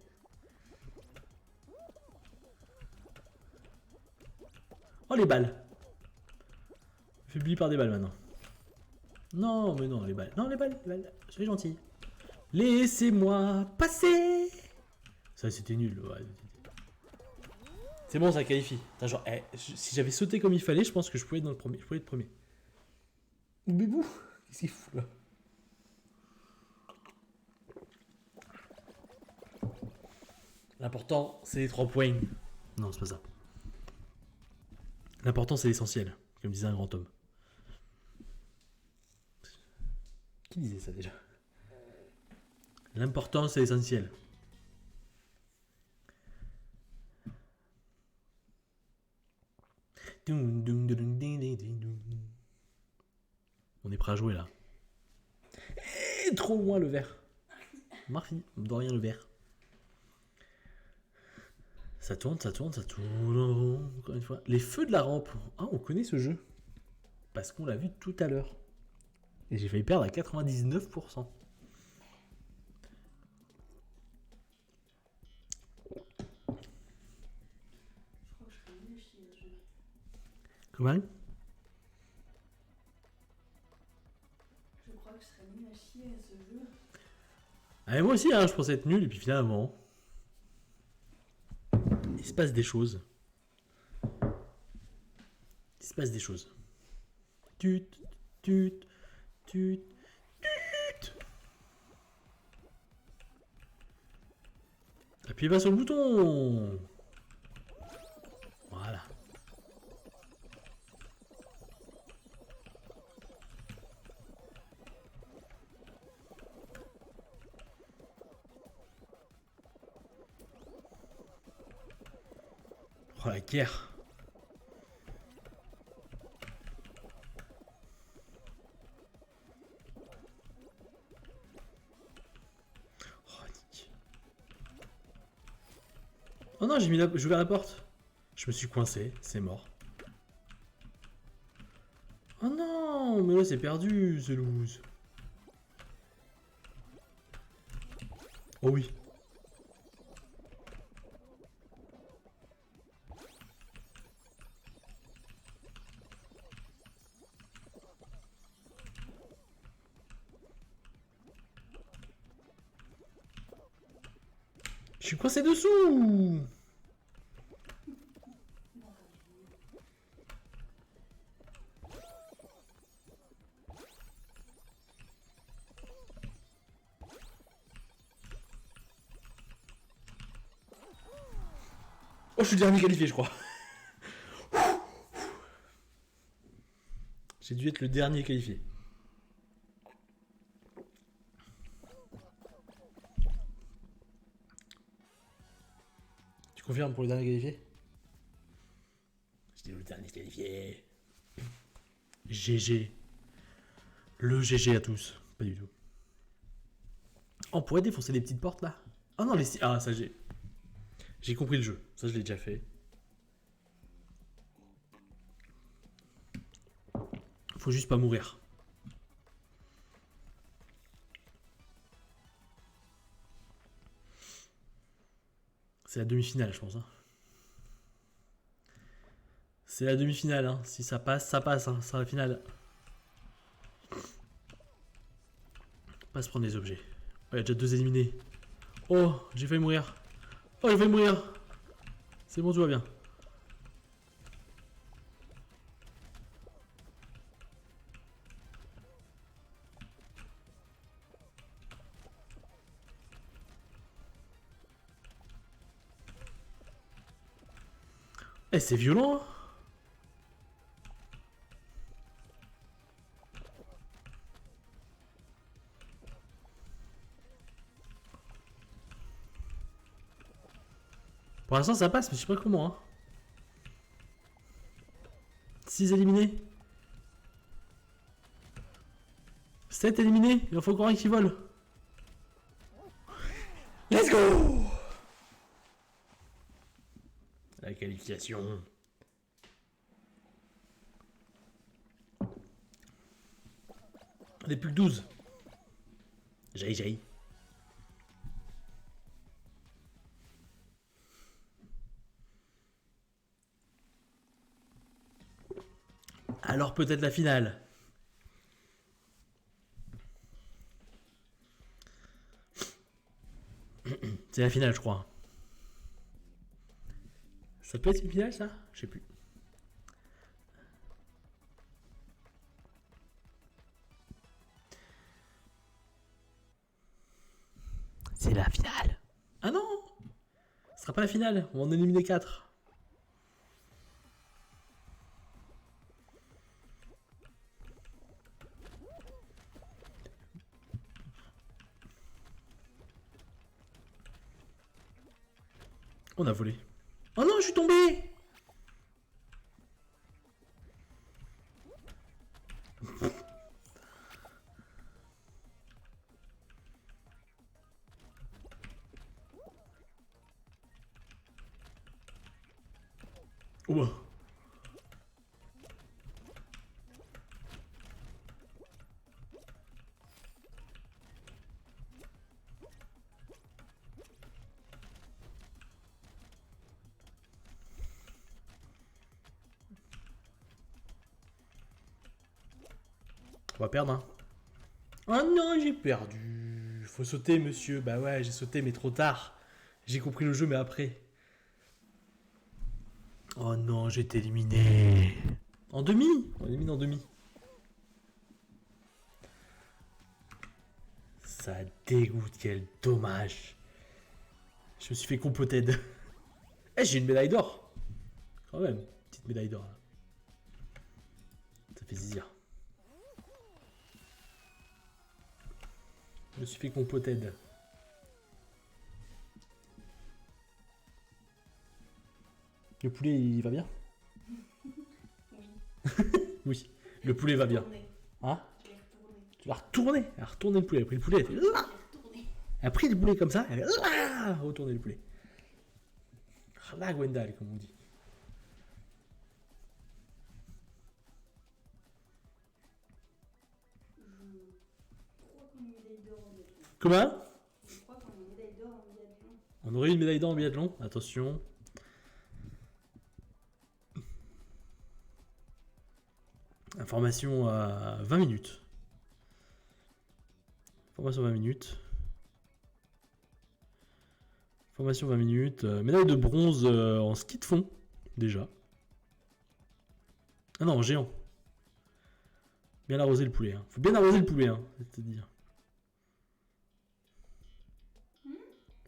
Oh, les balles. Je fais bully par des balles maintenant. Non, mais non, les balles. Non, les balles. Soyez gentils. Laissez-moi passer. Ça, c'était nul. Ouais. C'est bon, ça qualifie. Attends, genre, si j'avais sauté comme il fallait, je pense que je pouvais être dans le premier. Je pouvais être premier. Bébou, qu'est-ce qu'il fout là? L'important, c'est les 3 points. Non, c'est pas ça. L'important, c'est l'essentiel, comme disait un grand homme. Qui disait ça déjà? L'important, c'est l'essentiel. On est prêt à jouer là. Et trop loin le vert. Marfi, on doit rien le vert. Ça tourne, ça tourne, ça tourne. Encore une fois. Les feux de la rampe. Ah, on connaît ce jeu. Parce qu'on l'a vu tout à l'heure. Et j'ai failli perdre à 99%. Je crois que je serais nul à chier à ce jeu. Comment? Je crois que je serais nul à chier à ce jeu. Ah, moi aussi, hein, je pensais être nul, et puis finalement, il se passe des choses. Il se passe des choses. Tut, tut, tut, tut. Appuyez pas sur le bouton. Voilà. Oh la guerre. Oh, Nick. Oh non, j'ai ouvert la porte. Je me suis coincé, c'est mort. Oh non, mais là c'est perdu, ce loose. Oh oui. Je suis coincé dessous. Oh, je suis le dernier qualifié, je crois. J'ai dû être le dernier qualifié. Tu confirmes pour le dernier qualifié? J'étais le dernier qualifié. GG. Le GG à tous. Pas du tout. On pourrait défoncer les petites portes là. Ah non, les... Ah, ça j'ai... J'ai compris le jeu. Ça, je l'ai déjà fait. Faut juste pas mourir. C'est la demi-finale, je pense. Hein. C'est la demi-finale. Hein. Si ça passe, ça passe. Hein. C'est la finale. Pas se prendre des objets. Oh, il y a déjà 2 éliminés. Oh, j'ai failli mourir. Oh, j'ai failli mourir. C'est bon, tout va bien. Eh, c'est violent. Hein. Pour l'instant, ça passe, mais je sais pas comment. Hein. 6 éliminés. 7 éliminés. Il en faut encore un qui vole. Let's go! La qualification. On n'est plus que 12. J'aille. Alors peut-être la finale. C'est la finale, je crois. Ça peut être une finale, ça? Je sais plus. C'est la finale. Ah non! Ce sera pas la finale, on va en éliminer 4. On a volé. Oh non, je suis tombé! Ouah. On va perdre, hein. Oh non, j'ai perdu. Faut sauter, monsieur. Bah ouais, j'ai sauté, mais trop tard. J'ai compris le jeu, mais après. Oh non, j'ai été éliminé. En demi. On élimine en demi. Ça dégoûte, quel dommage. Je me suis fait compoter de... Eh, j'ai une médaille d'or. Quand même, petite médaille d'or. Ça fait zizir. Je me suis fait compoter de... Le poulet, il va bien? Oui. Oui, le poulet va bien. Retourner. Hein? Je l'ai retourné. Tu l'as retourné. Elle a retourné le poulet. Elle a pris le poulet. Elle a fait... Je l'ai retourné. Elle a pris le poulet comme ça. Elle a retourné le poulet. La Gwendal, comme on dit. Je crois qu'on a une médaille d'or en biathlon. Comment? Je crois qu'on a une médaille d'or en biathlon. On aurait eu une médaille d'or en biathlon. Attention. Information à 20 minutes. Formation 20 minutes. Formation 20 minutes. Médaille de bronze en ski de fond. Déjà. Ah non, en géant. Bien arroser le poulet. Hein. Faut bien arroser le poulet, hein, c'est-à-dire.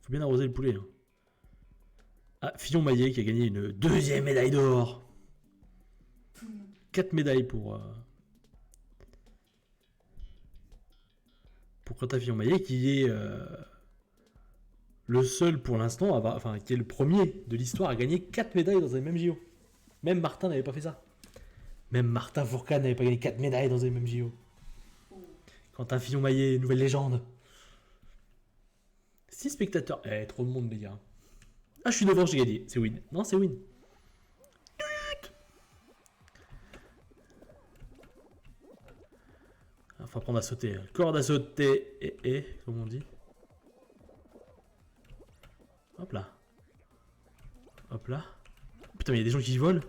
Faut bien arroser le poulet. Hein. Ah, Fillon Maillet qui a gagné une deuxième médaille d'or. 4 médailles pour Quentin Fillon-Maillet qui est le seul pour l'instant, enfin qui est le premier de l'histoire à gagner 4 médailles dans les mêmes JO. Même Martin n'avait pas fait ça. Même Martin Fourcade n'avait pas gagné 4 médailles dans les mêmes JO. Quentin Fillon-Maillet, nouvelle légende. 6 spectateurs. Eh, trop de monde les gars. Ah, je suis devant, j'ai gagné. C'est win. Non, c'est win. Faut apprendre à sauter. Corde à sauter. Comme on dit. Hop là. Hop là. Putain, mais il y a des gens qui volent.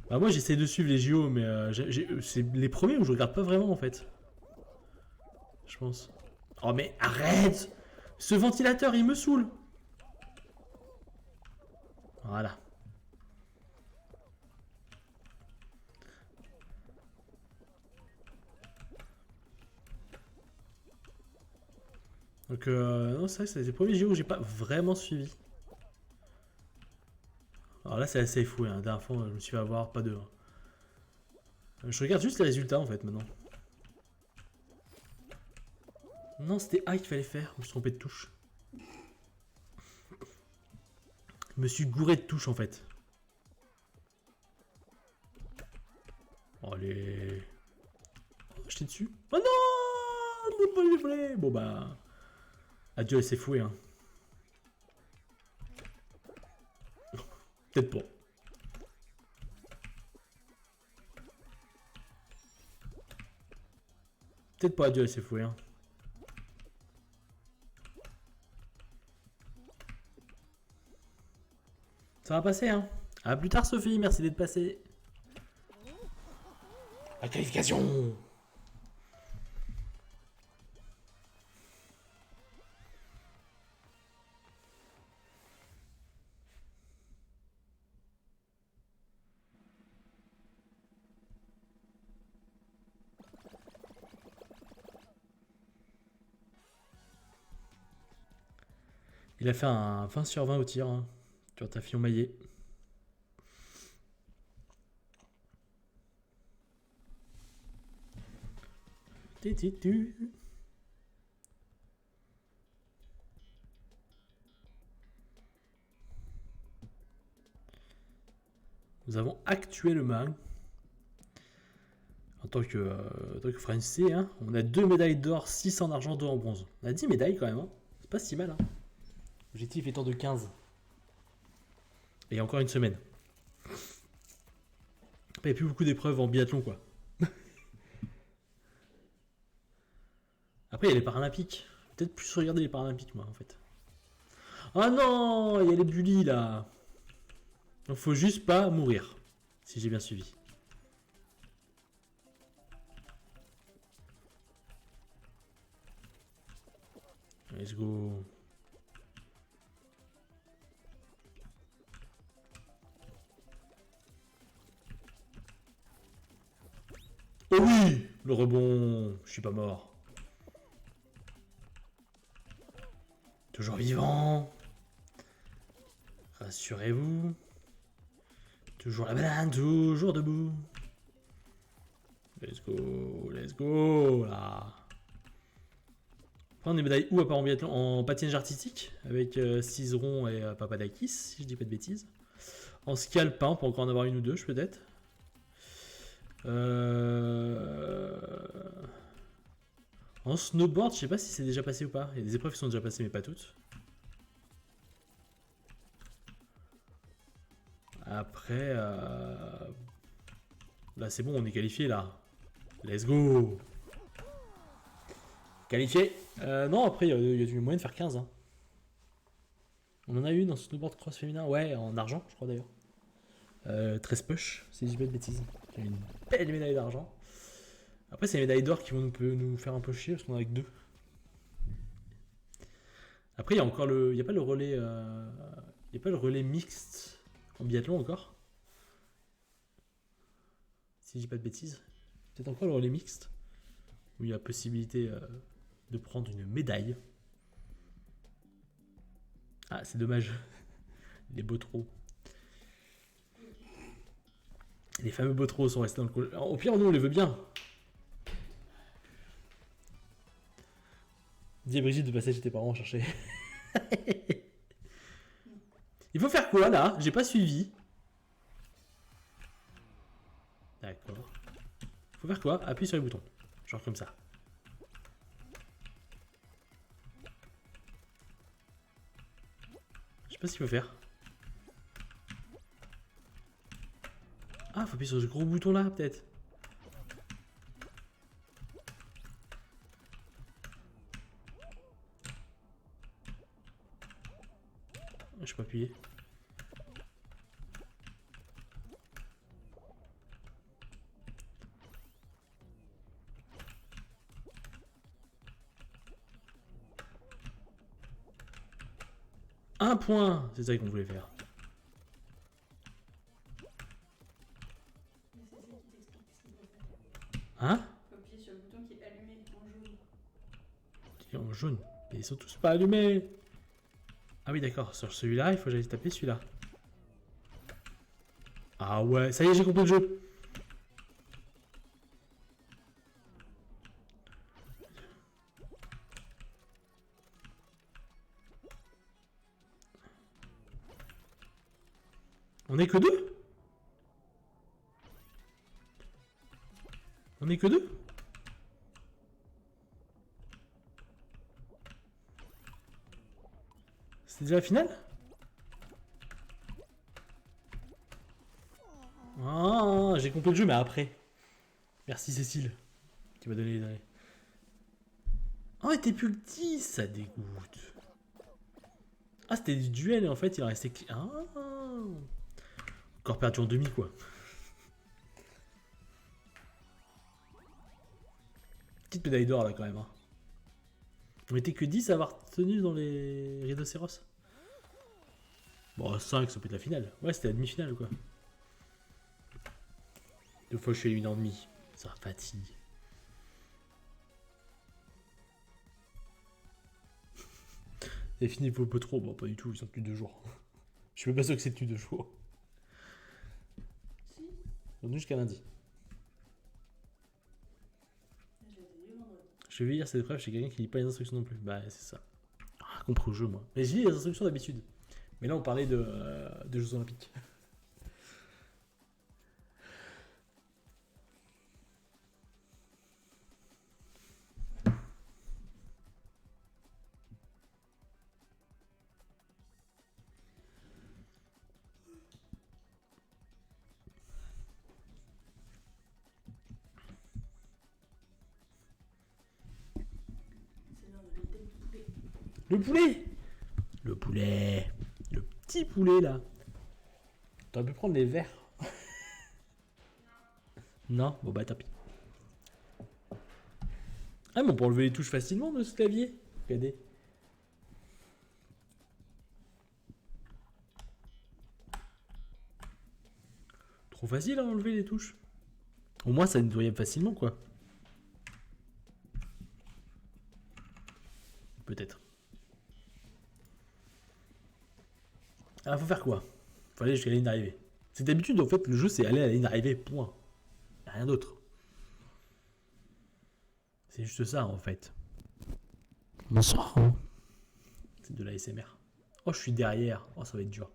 Bah moi j'essaie de suivre les JO, mais c'est les premiers où je regarde pas vraiment en fait. Je pense. Oh mais arrête! Ce ventilateur il me saoule! Voilà. Donc non, c'est vrai que c'est les premiers JO où j'ai pas vraiment suivi. Alors là c'est assez fou, hein. La dernière fois je me suis fait avoir, pas deux. Je regarde juste les résultats en fait maintenant. Non, c'était A qu'il fallait faire, je me suis trompé de touche. Je me suis gouré de touche en fait. Oh, allez. Oh, j'étais dessus. Oh non! Bon bah. Adieu, c'est foué hein. Peut-être pas. Peut-être pas adieu, c'est foué hein. Ça va passer hein. A plus tard Sophie, merci d'être passée. La qualification. Il a fait un 20 sur 20 au tir. Hein. Tu vois, ta fille maillet. Nous avons actuellement, en tant que Français, hein, on a 2 médailles d'or, 6 en argent, 2 en bronze. On a 10 médailles quand même. Hein. C'est pas si mal. Hein. L'objectif étant de 15. Et il y a encore une semaine. Après, il n'y a plus beaucoup d'épreuves en biathlon, quoi. Après, il y a les Paralympiques. Peut-être plus regarder les Paralympiques, moi, en fait. Ah non, il y a les bullies, là. Donc, faut juste pas mourir. Si j'ai bien suivi. Let's go. Oh oui, le rebond. Je suis pas mort. Toujours vivant. Rassurez-vous. Toujours la banane, toujours debout. Let's go, là. Après, on est médaille où à part en biathlon? En patinage artistique, avec Cizeron et Papadakis, si je dis pas de bêtises. En ski alpin, pour encore en avoir une ou deux, je peut-être. En snowboard, je sais pas si c'est déjà passé ou pas. Il y a des épreuves qui sont déjà passées, mais pas toutes. Après, là c'est bon, on est qualifié là. Let's go. Qualifié. Non, après, il y a du moyen de faire 15. Hein. On en a une en snowboard cross féminin. Ouais, en argent, je crois d'ailleurs. 13 push, si je dis pas de bêtises. J'ai une belle médaille d'argent. Après, c'est les médailles d'or qui vont nous faire un peu chier parce qu'on en a que 2. Après, il y a encore le. Il n'y a pas le relais. Il n'y a pas le relais mixte en biathlon encore. Si je dis pas de bêtises. Peut-être encore le relais mixte. Où il y a possibilité de prendre une médaille. Ah, c'est dommage. Les Botros. Les fameux Botros sont restés dans le col. Au pire, nous, on les veut bien. Dis à Brigitte de passer chez tes parents chercher. Il faut faire quoi là? J'ai pas suivi. D'accord. Faut faire quoi? Appuie sur les boutons. Genre comme ça. Je sais pas ce qu'il faut faire. Ah, faut appuyer sur ce gros bouton là, peut-être. Je peux appuyer. Un point! C'est ça qu'on voulait faire. Hein? Faut appuyer sur le bouton qui est allumé en jaune. Qui est en jaune. Mais ils sont tous pas allumés. Ah oui, d'accord. Sur celui-là, il faut que j'aille taper celui-là. Ah ouais, ça y est, j'ai compris le jeu. On est que 2? On est que 2? C'est déjà la finale? Ah, j'ai compris le jeu, mais après. Merci Cécile, qui m'a donné les données. Oh, t'es plus que 10, ça dégoûte. Ah, c'était du duel et en fait, il en restait... Ah, encore perdu en demi, quoi. Petite médaille d'or, là, quand même. Hein. On était que 10 à avoir tenu dans les rhinocéros. Bon, 5, ça peut être la finale. Ouais, c'était la demi-finale, quoi. 2 fois, je suis éliminé en demi. Ça fatigue. Et fini pour peu trop. Bon, pas du tout, ils sont depuis 2 jours. Je suis même pas sûr que c'est depuis 2 jours. Si, Ils sont venus jusqu'à lundi. je les ai lus vendredi. Je vais lire cette épreuve chez quelqu'un qui lit pas les instructions non plus. Bah, c'est ça. Ah, compris au jeu, moi. Mais je lis les instructions d'habitude. Mais là, on parlait de Jeux Olympiques. C'est l'heure de l'été de poulet. Le poulet. Le poulet. Le petit poulet, là. T'aurais pu prendre les verres. Non. Bon, bah, tant pis. Ah, mais on peut enlever les touches facilement de ce clavier. Regardez. Trop facile à enlever les touches. Au moins, ça nettoyait facilement, quoi. Peut-être. Ah, faut faire quoi? Faut aller jusqu'à la ligne d'arrivée. C'est d'habitude, en fait, le jeu, c'est aller à la ligne d'arrivée, point. Y a rien d'autre. C'est juste ça, en fait. Bonsoir. C'est de la SMR. Oh, je suis derrière. Oh, ça va être dur.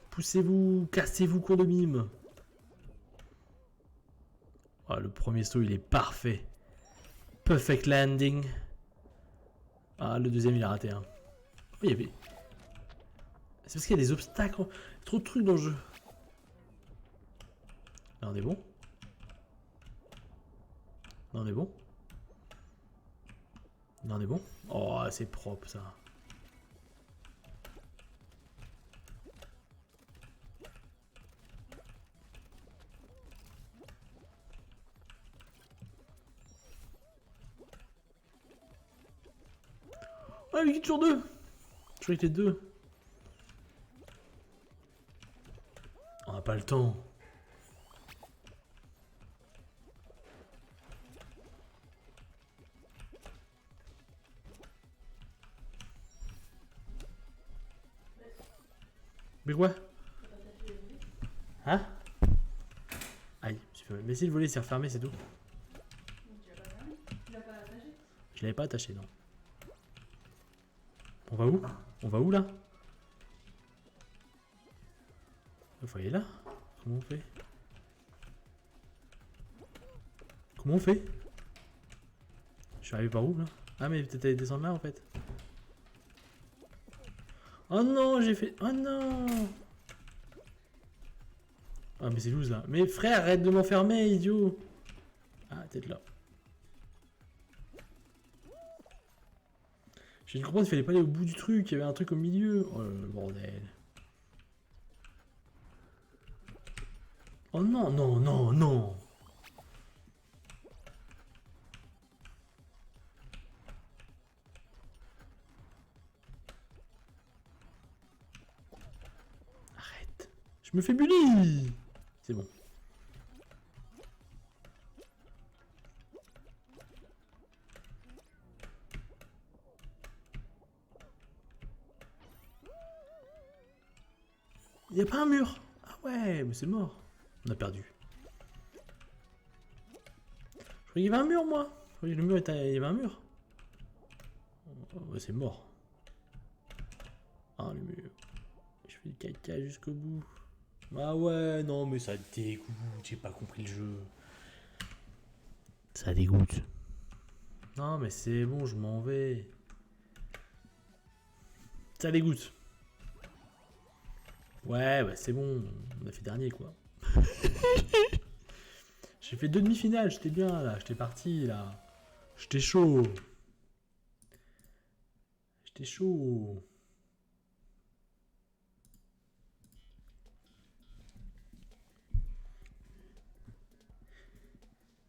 Poussez-vous, cassez-vous, cours de mime. Oh, le premier saut, il est parfait. Perfect landing. Ah, le deuxième, il a raté. Hein. Oh, il y avait... C'est parce qu'il y a des obstacles. Il y a trop de trucs dans le jeu. Là, on est bon. Là, on est bon. Là, on est bon. Oh, c'est propre, ça. Oh, il est sur 2. Je croyais que les 2. On n'a pas le temps. Mais quoi? Hein? Aïe, j'ai fait... Mais si le volet s'est refermé, c'est tout. Donc tu l'as pas fermé? Tu l'as pas attaché? Je l'avais pas attaché, non. On va où? On va où, là? Il faut aller là? Comment on fait? Comment on fait? Je suis arrivé par où, là? Ah, mais peut-être aller descendre là, en fait. Oh non, j'ai fait... Oh non! Ah, mais c'est loose, là. Mais frère, arrête de m'enfermer, idiot! Ah, peut-être là. J'ai dû comprendre qu'il fallait pas aller au bout du truc, il y avait un truc au milieu. Oh le bordel. Oh non, non, non, non! Arrête. Je me fais bully! C'est bon. Il n'y a pas un mur. Ah ouais, mais c'est mort. On a perdu. Je croyais qu'il y avait un mur, moi. Je croyais que le mur était... Il y avait un mur. Oh, ouais, c'est mort. Ah, le mur. Je fais le caca jusqu'au bout. Ah ouais, non, mais ça dégoûte. J'ai pas compris le jeu. Ça dégoûte. Non, mais c'est bon, je m'en vais. Ça dégoûte. Ouais, bah c'est bon. On a fait dernier, quoi. J'ai fait 2 demi-finales. J'étais bien, là. J'étais parti, là. J'étais chaud. J'étais chaud.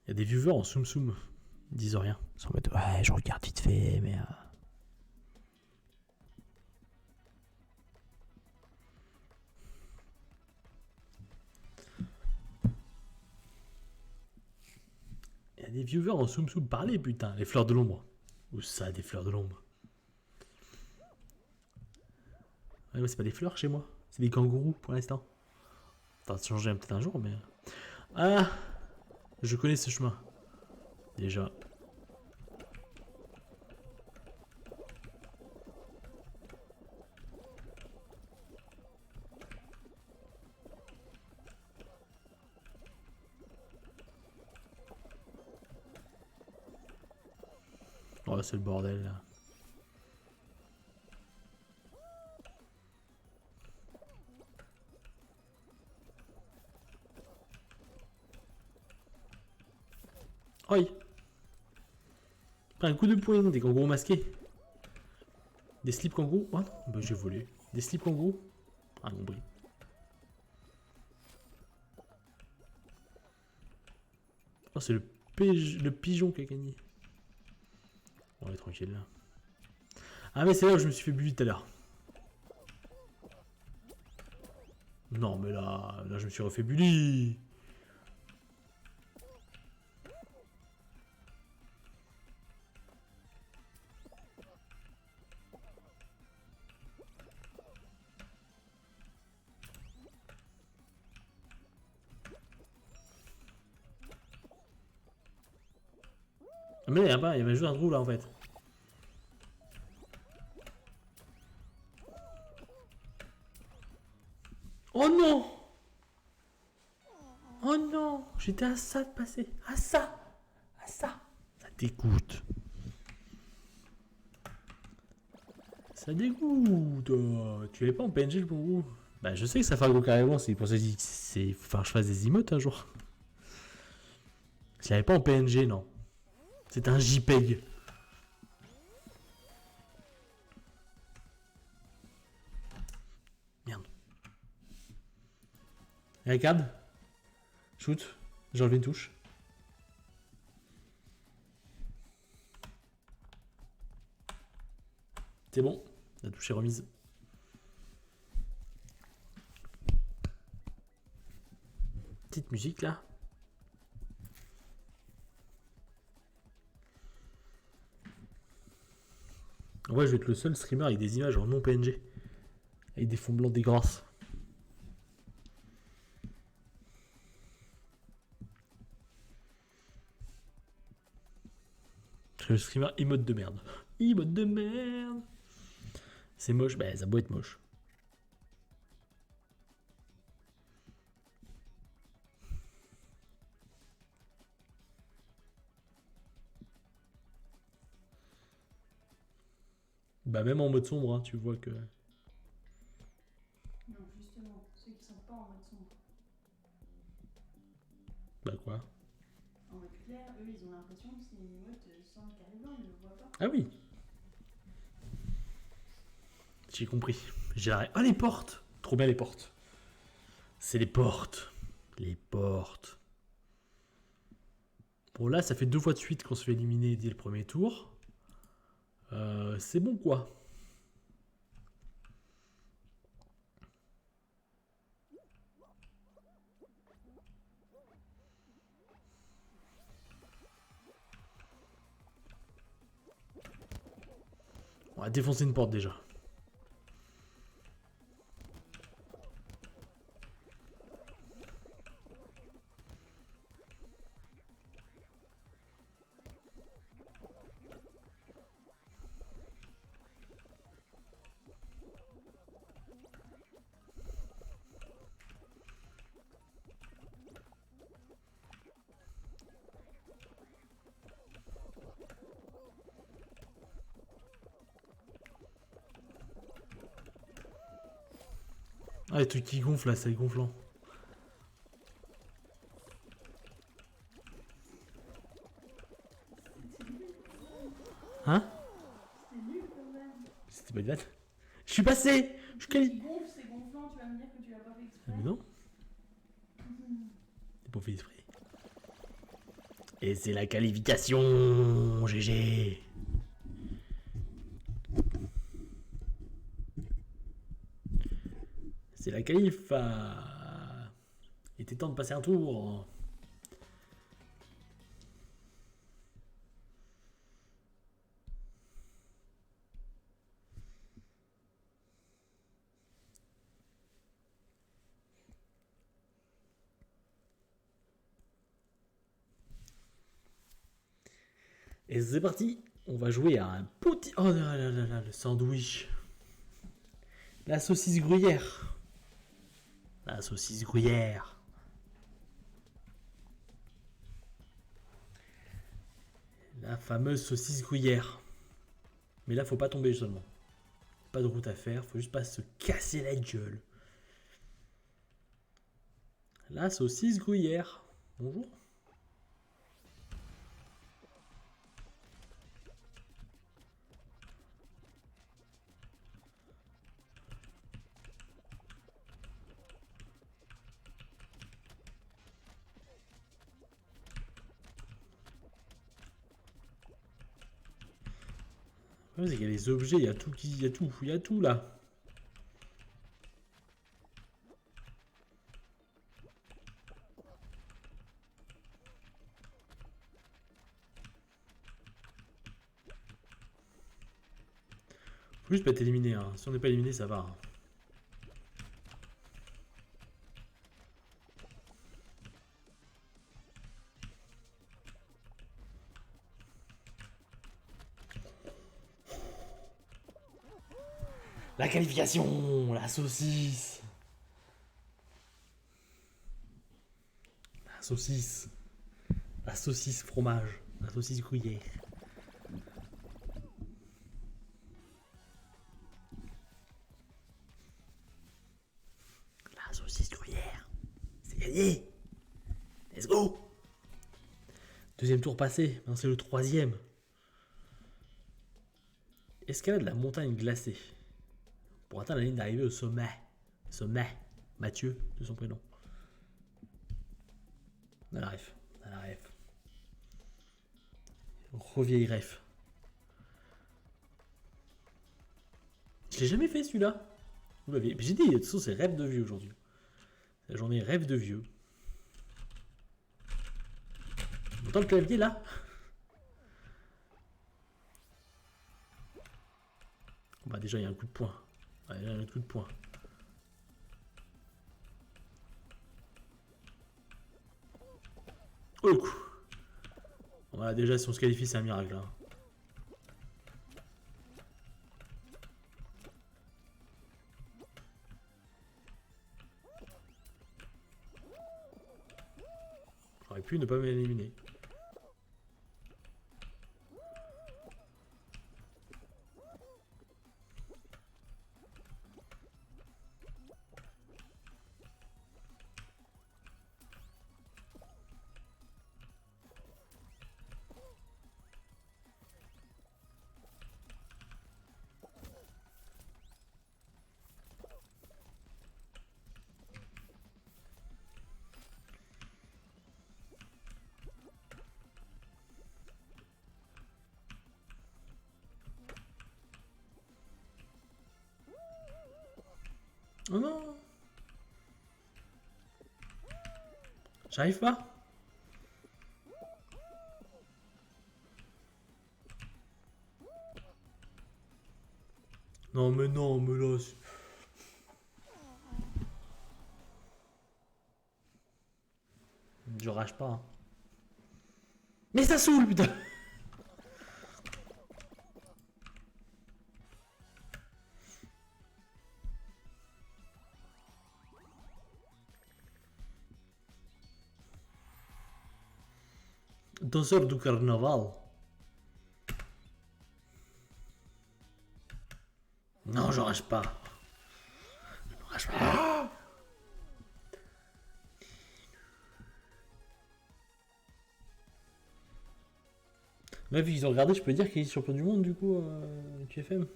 Il y a des viewers en soum soum. Ils disent rien. Ils sont en mode, ouais, je regarde vite fait, mais... Il y a des viewers en soum soum. Parlez, putain, les fleurs de l'ombre. Ou ça, des fleurs de l'ombre. Ouais, ouais, c'est pas des fleurs chez moi. C'est des kangourous pour l'instant. Ça va changer peut-être un jour, mais... Ah! Je connais ce chemin. Déjà. Oh, c'est le bordel, là. Oi! Un coup de poing, des kangourous masqués. Des slips kangourous. Oh non, bah j'ai volé. Des slips kangourous. Ah, nombril. Oh, c'est le pigeon qui a gagné. On est tranquille là. Ah, mais c'est là où je me suis fait bully tout à l'heure. Non, mais là je me suis refait bully. Mais il y avait juste un trou là en fait. Oh non! Oh non! J'étais à ça de passer. À ça! À ça! Ça dégoûte. Ça dégoûte. Tu l'avais pas en PNG le bon. Bah je sais que ça fait gros carrément, c'est pour ça que je dis que c'est... Faut faire que je fasse des emotes un jour. Je l'avais pas en PNG, non. C'est un JPEG. Merde. Regarde. Shoot. J'ai enlevé une touche. C'est bon. La touche est remise. Petite musique là. Ouais, je vais être le seul streamer avec des images en non PNG. Avec des fonds blancs dégueulasses. Je suis le streamer emote de merde. Emote de merde. C'est moche, bah ça doit être moche. Bah même en mode sombre, hein, tu vois que... Non, justement, ceux qui sont pas en mode sombre. Bah quoi? En mode clair, eux, ils ont l'impression que c'est une emote sans le carré blanc, ils ne le voient pas. Ah oui. J'ai compris. J'ai l'arrêt. Ah, les portes! Trop bien les portes. C'est les portes. Les portes. Bon là, ça fait 2 fois de suite qu'on se fait éliminer dès le premier tour. C'est bon quoi. On va défoncer une porte déjà. Ah, les trucs qui gonflent là, c'est gonflant. Hein? C'est nul quand même. C'était pas une vanne. Je suis passé! Je suis quali... Qui gonfle, c'est gonflant, tu vas me dire que tu l'as pas fait exprès. Mais non, c'est pas fait exprès. Et c'est la qualification! GG! C'est la qualif! Il était temps de passer un tour! Et c'est parti. On va jouer à un petit... Oh là là là là, le sandwich. La saucisse gruyère. La saucisse gruyère. La fameuse saucisse gruyère. Mais là, faut pas tomber seulement. Pas de route à faire, faut juste pas se casser la gueule. La saucisse gruyère. Bonjour. Ouais, c'est qu'il y a les objets, il y a tout, il y a tout là. Faut juste pas être éliminé, hein. Si on n'est pas éliminé, ça va. Hein. La qualification, la saucisse. La saucisse. La saucisse fromage. La saucisse gruyère. La saucisse gruyère. C'est gagné. Let's go. Deuxième tour passé. Maintenant c'est le troisième. Escalade de la montagne glacée. Pour atteindre la ligne d'arrivée au sommet. Sommet. Mathieu, de son prénom. On a la ref. On a la ref. Revieille ref. Je l'ai jamais fait celui-là. Vous l'aviez. J'ai dit, de toute façon, c'est rêve de vieux aujourd'hui. La journée rêve de vieux. On entend le clavier là. Bah déjà il y a un coup de poing. Ouais, il y a un coup de poing. Oh le coup. Voilà, déjà si on se qualifie c'est un miracle. Hein. J'aurais pu ne pas m'éliminer. Oh non. J'arrive pas. Non mais là... Je rage pas. Hein. Mais ça saoule putain. Danseur du carnaval. Non, je rage pas. Je rage pas. Là, vu qu'ils ont regardé, je peux dire qu'il est champion du monde du coup, QFM.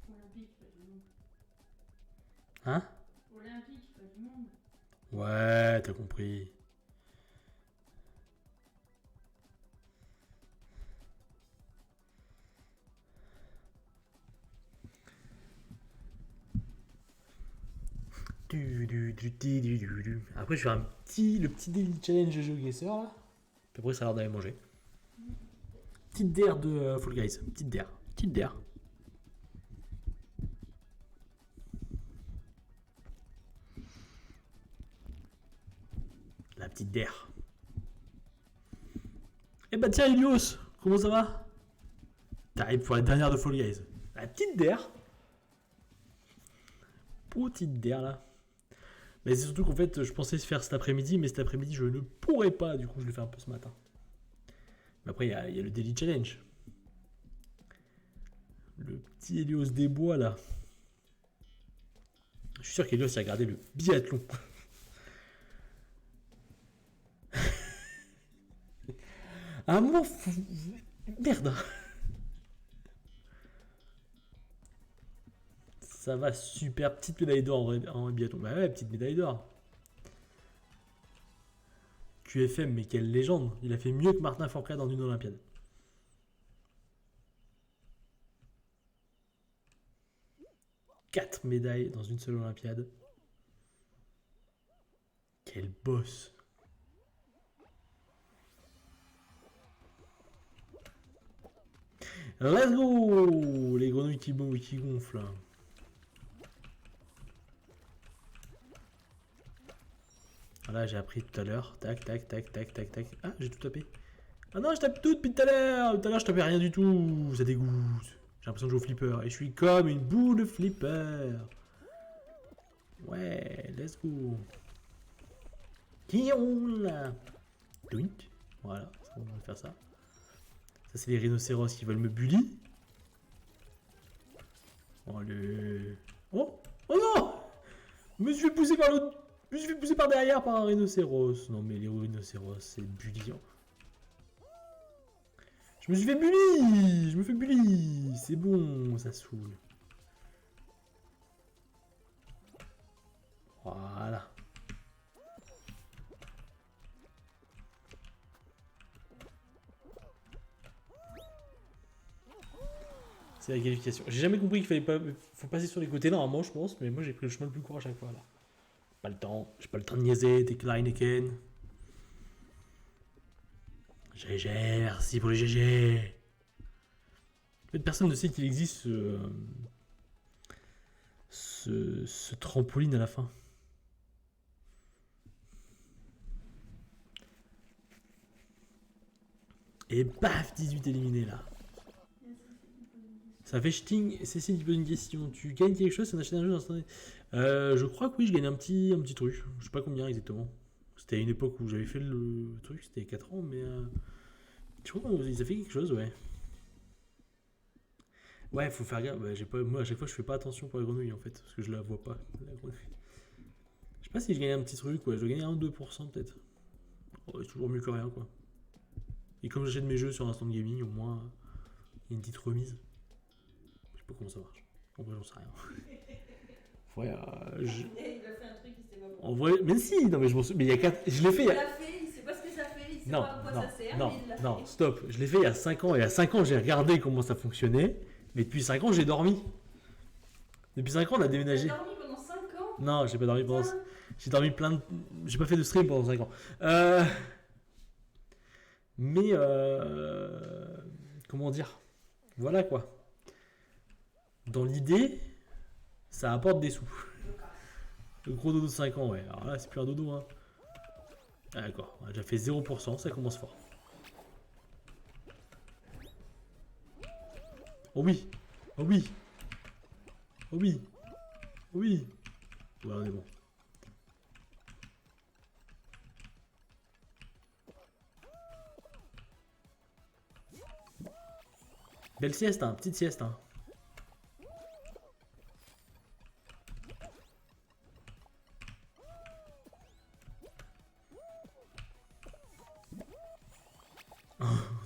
Olympique, pas du monde. Hein? Olympique, pas du monde. Ouais, t'as compris. Après, je fais le petit daily challenge de GeoGuessr là. Puis après, ça a l'air d'aller manger. Petite DR de Fall Guys. Petite DR. Petite DR. petite der. Eh bah tiens, Ilios, comment ça va? T'arrives pour la dernière de Fall Guys. La petite der. Petite der là. Mais c'est surtout qu'en fait, je pensais se faire cet après-midi, mais cet après-midi, je ne pourrais pas. Du coup, je le fais un peu ce matin. Mais après, il y a le Daily Challenge. Le petit Helios des bois là. Je suis sûr qu'Helios a regardé le biathlon. Ah moi, merde. Ça va super, petite médaille d'or en biathlon. Bah ouais, petite médaille d'or. QFM, mais quelle légende. Il a fait mieux que Martin Fourcade dans une Olympiade. Quatre médailles dans une seule Olympiade. Quel boss. Let's go. Les grenouilles qui gonflent. Voilà, j'ai appris tout à l'heure. Tac, tac, tac, tac, tac, tac. Ah, j'ai tout tapé. Ah non, je tape tout depuis tout à l'heure. Tout à l'heure, je tapais rien du tout. Ça dégoûte. J'ai l'impression de jouer au flipper. Et je suis comme une boule de flipper. Ouais, let's go. Qui roule? Doink. Voilà, on va faire ça. Ça, c'est les rhinocéros qui veulent me bully. Oh, le... Oh, oh non! Je me suis fait pousser par l'autre. Je me suis fait pousser par derrière par un rhinocéros. Non, mais les rhinocéros, c'est bullyant. Je me suis fait bully. Je me fais bully. C'est bon, ça saoule. Voilà. C'est la qualification. J'ai jamais compris qu'il fallait pas, faut passer sur les côtés normalement, je pense, mais moi j'ai pris le chemin le plus court à chaque fois là. Pas le temps, j'ai pas le temps de niaiser, des Kleineken. GG, merci pour les GG. En fait, personne ne sait qu'il existe ce trampoline à la fin. Et paf, 18 éliminés là. Ça fait Sting, Cécile qui pose une question. Tu gagnes quelque chose, c'est d'acheter un jeu instantané. Je crois que oui, je gagne un petit truc. Je sais pas combien exactement. C'était à une époque où j'avais fait le truc, c'était 4 ans, mais je crois qu'ils a fait quelque chose, ouais. Ouais, faut faire gaffe. Ouais, moi, à chaque fois, je fais pas attention pour la grenouille en fait, parce que je la vois pas, la grenouille. Je sais pas si je gagne un petit truc, ouais. Je dois gagner 1-2% peut-être. Oh, c'est toujours mieux que rien, quoi. Et comme j'achète mes jeux sur Instant Gaming, au moins, il y a une petite remise. Je sais pas comment ça marche. En vrai, j'en sais rien. Ouais, Il a fait un truc, il sait pas pourquoi. en vrai, mais si, non, mais je m'en souviens. Mais il y a 4. Je l'ai fait il y Il a. l'a fait, il sait pas ce que ça fait, il sait Non, pas à quoi non, ça sert, non, mais il l'a non, fait. stop. Je l'ai fait il y a 5 ans. Et à 5 ans, j'ai regardé comment ça fonctionnait. Mais depuis 5 ans, j'ai dormi. Depuis 5 ans, on a déménagé. T'as dormi pendant 5 ans? Non, j'ai pas dormi pendant. Putain. J'ai dormi plein de. J'ai pas fait de stream pendant 5 ans. Mais. Comment dire? Voilà quoi. Dans l'idée, ça apporte des sous. Le gros dodo de 5 ans, ouais. Alors là, c'est plus un dodo, hein. Ah, d'accord. On a déjà fait 0%, ça commence fort. Oh oui. Oh oui. Oh oui. Oh oui. Ouais, on est bon. Belle sieste, hein. Petite sieste, hein.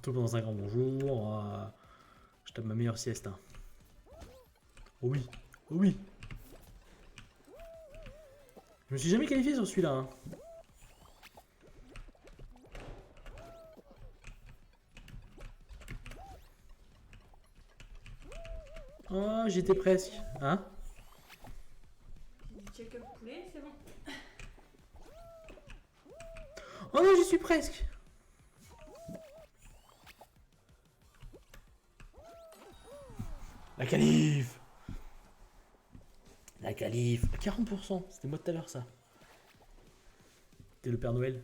Tout pendant 5 ans, bonjour. Je tape ma meilleure sieste. Hein. Oh oui, oh oui. Je me suis jamais qualifié sur celui-là. Hein. Oh, j'étais presque. Hein? Check-up poulet, c'est bon. Oh non, j'y suis presque. La qualif. La qualif. 40%. C'était moi tout à l'heure, ça. C'était le Père Noël.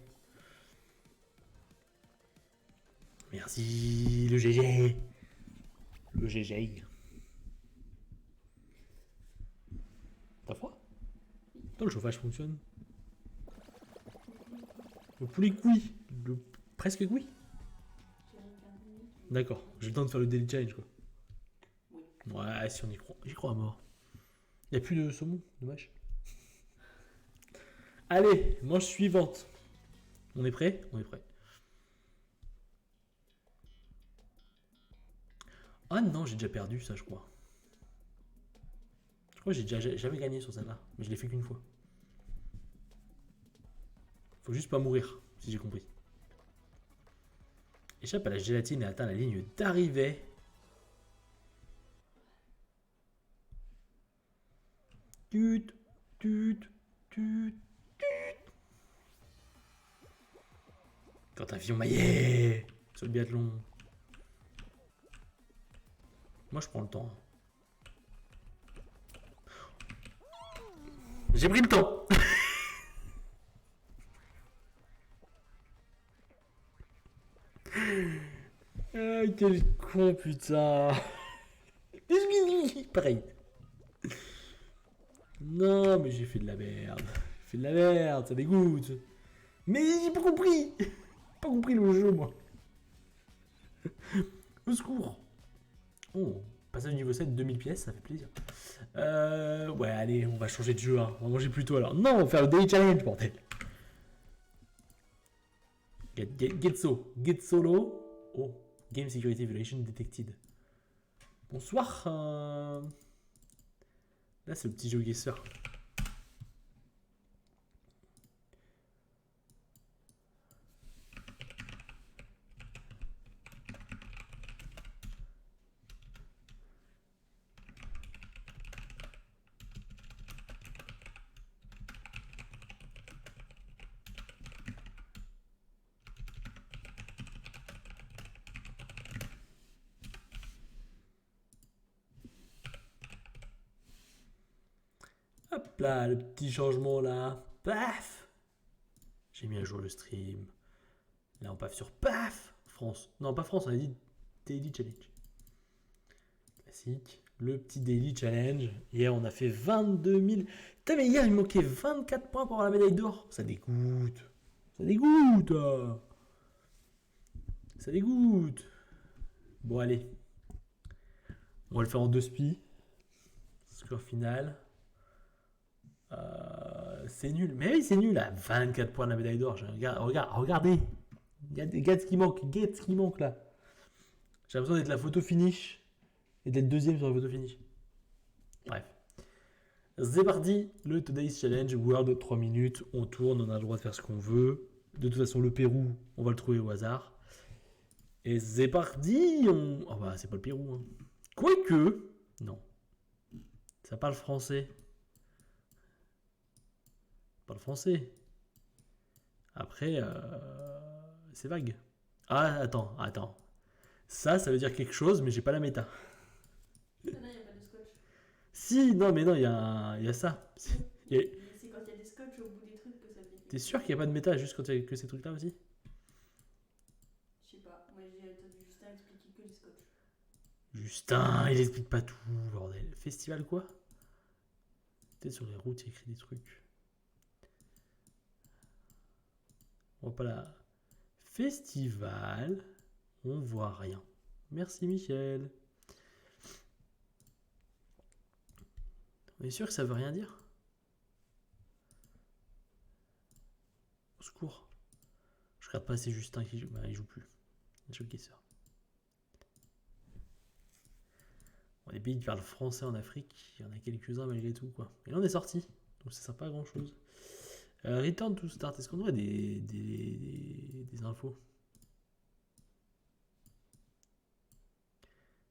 Merci, le GG. Le GG. T'as froid? Attends, le chauffage fonctionne. Le poulet cuit. Le presque cuit. J'ai 15 minutes. D'accord, j'ai le temps de faire le daily challenge quoi. Oui. Ouais, si on y croit. J'y crois à mort. Y'a plus de saumon, dommage. Allez, manche suivante. On est prêt? On est prêt. Ah non, j'ai déjà perdu ça, je crois. Je crois que j'ai déjà jamais gagné sur celle-là, mais je l'ai fait qu'une fois. Faut juste pas mourir, si j'ai compris. Échappe à la gélatine et atteint la ligne d'arrivée. Tut, tut, tut, tut. Quand un Fillon maillet sur le biathlon. Moi, je prends le temps. J'ai pris le temps. Ah, quel con, putain. Pareil. Non, mais j'ai fait de la merde. J'ai fait de la merde, ça dégoûte. Mais j'ai pas compris. J'ai pas compris le jeu, moi. Au secours. Oh, passage du niveau 7, 2000 pièces, ça fait plaisir. Ouais, allez, on va changer de jeu. Hein. On va manger plus tôt alors. Non, on va faire le Daily Challenge, bordel. Get solo. Oh, Game Security Violation Detected. Bonsoir. Là, c'est le petit jeu guesser. Hop là, le petit changement là. Paf. J'ai mis à jour le stream. Là, on paf sur paf. France. Non, pas France, on a dit Daily Challenge. Classique. Le petit Daily Challenge. Hier, on a fait 22 000. Putain, mais hier, il me manquait 24 points pour avoir la médaille d'or. Ça dégoûte. Ça dégoûte. Ça dégoûte. Bon, allez. On va le faire en deux spies. Score final. C'est nul. Mais oui, c'est nul. À 24 points de la médaille d'or. Regardez. Regarde ce qui manque. Regarde ce qui manque là. J'ai l'impression d'être la photo finish. Et d'être deuxième sur la photo finish. Bref. C'est parti. Le Today's Challenge World 3 minutes. On tourne. On a le droit de faire ce qu'on veut. De toute façon, le Pérou, on va le trouver au hasard. Et c'est parti. Oh bah, c'est pas le Pérou. Hein. Quoique. Non. Ça parle français. Parle français. Après, c'est vague. Ah, attends. Ça veut dire quelque chose, mais j'ai pas la méta. Non, il n'y a pas de scotch. Si, non, mais non, il y a ça. C'est quand il y a des scotch au bout des trucs que ça fait. T'es sûr qu'il n'y a pas de méta juste quand il y a que ces trucs-là aussi? Je sais pas. Moi, j'ai entendu Justin expliquer que les scotch. Justin, il explique pas tout, bordel. Festival quoi? Peut-être sur les routes, il écrit des trucs. On voit pas la... Festival. On voit rien. Merci Michel. On est sûr que ça veut rien dire? Au secours. Je regarde pas assez Justin qui joue. Bah, il joue plus. Il joue qui sort. Bon, les pays qui parlent français en Afrique, il y en a quelques-uns malgré tout quoi. Et là on est sorti. Donc ça sert pas à grand chose. Return to start. Est-ce qu'on aurait des infos?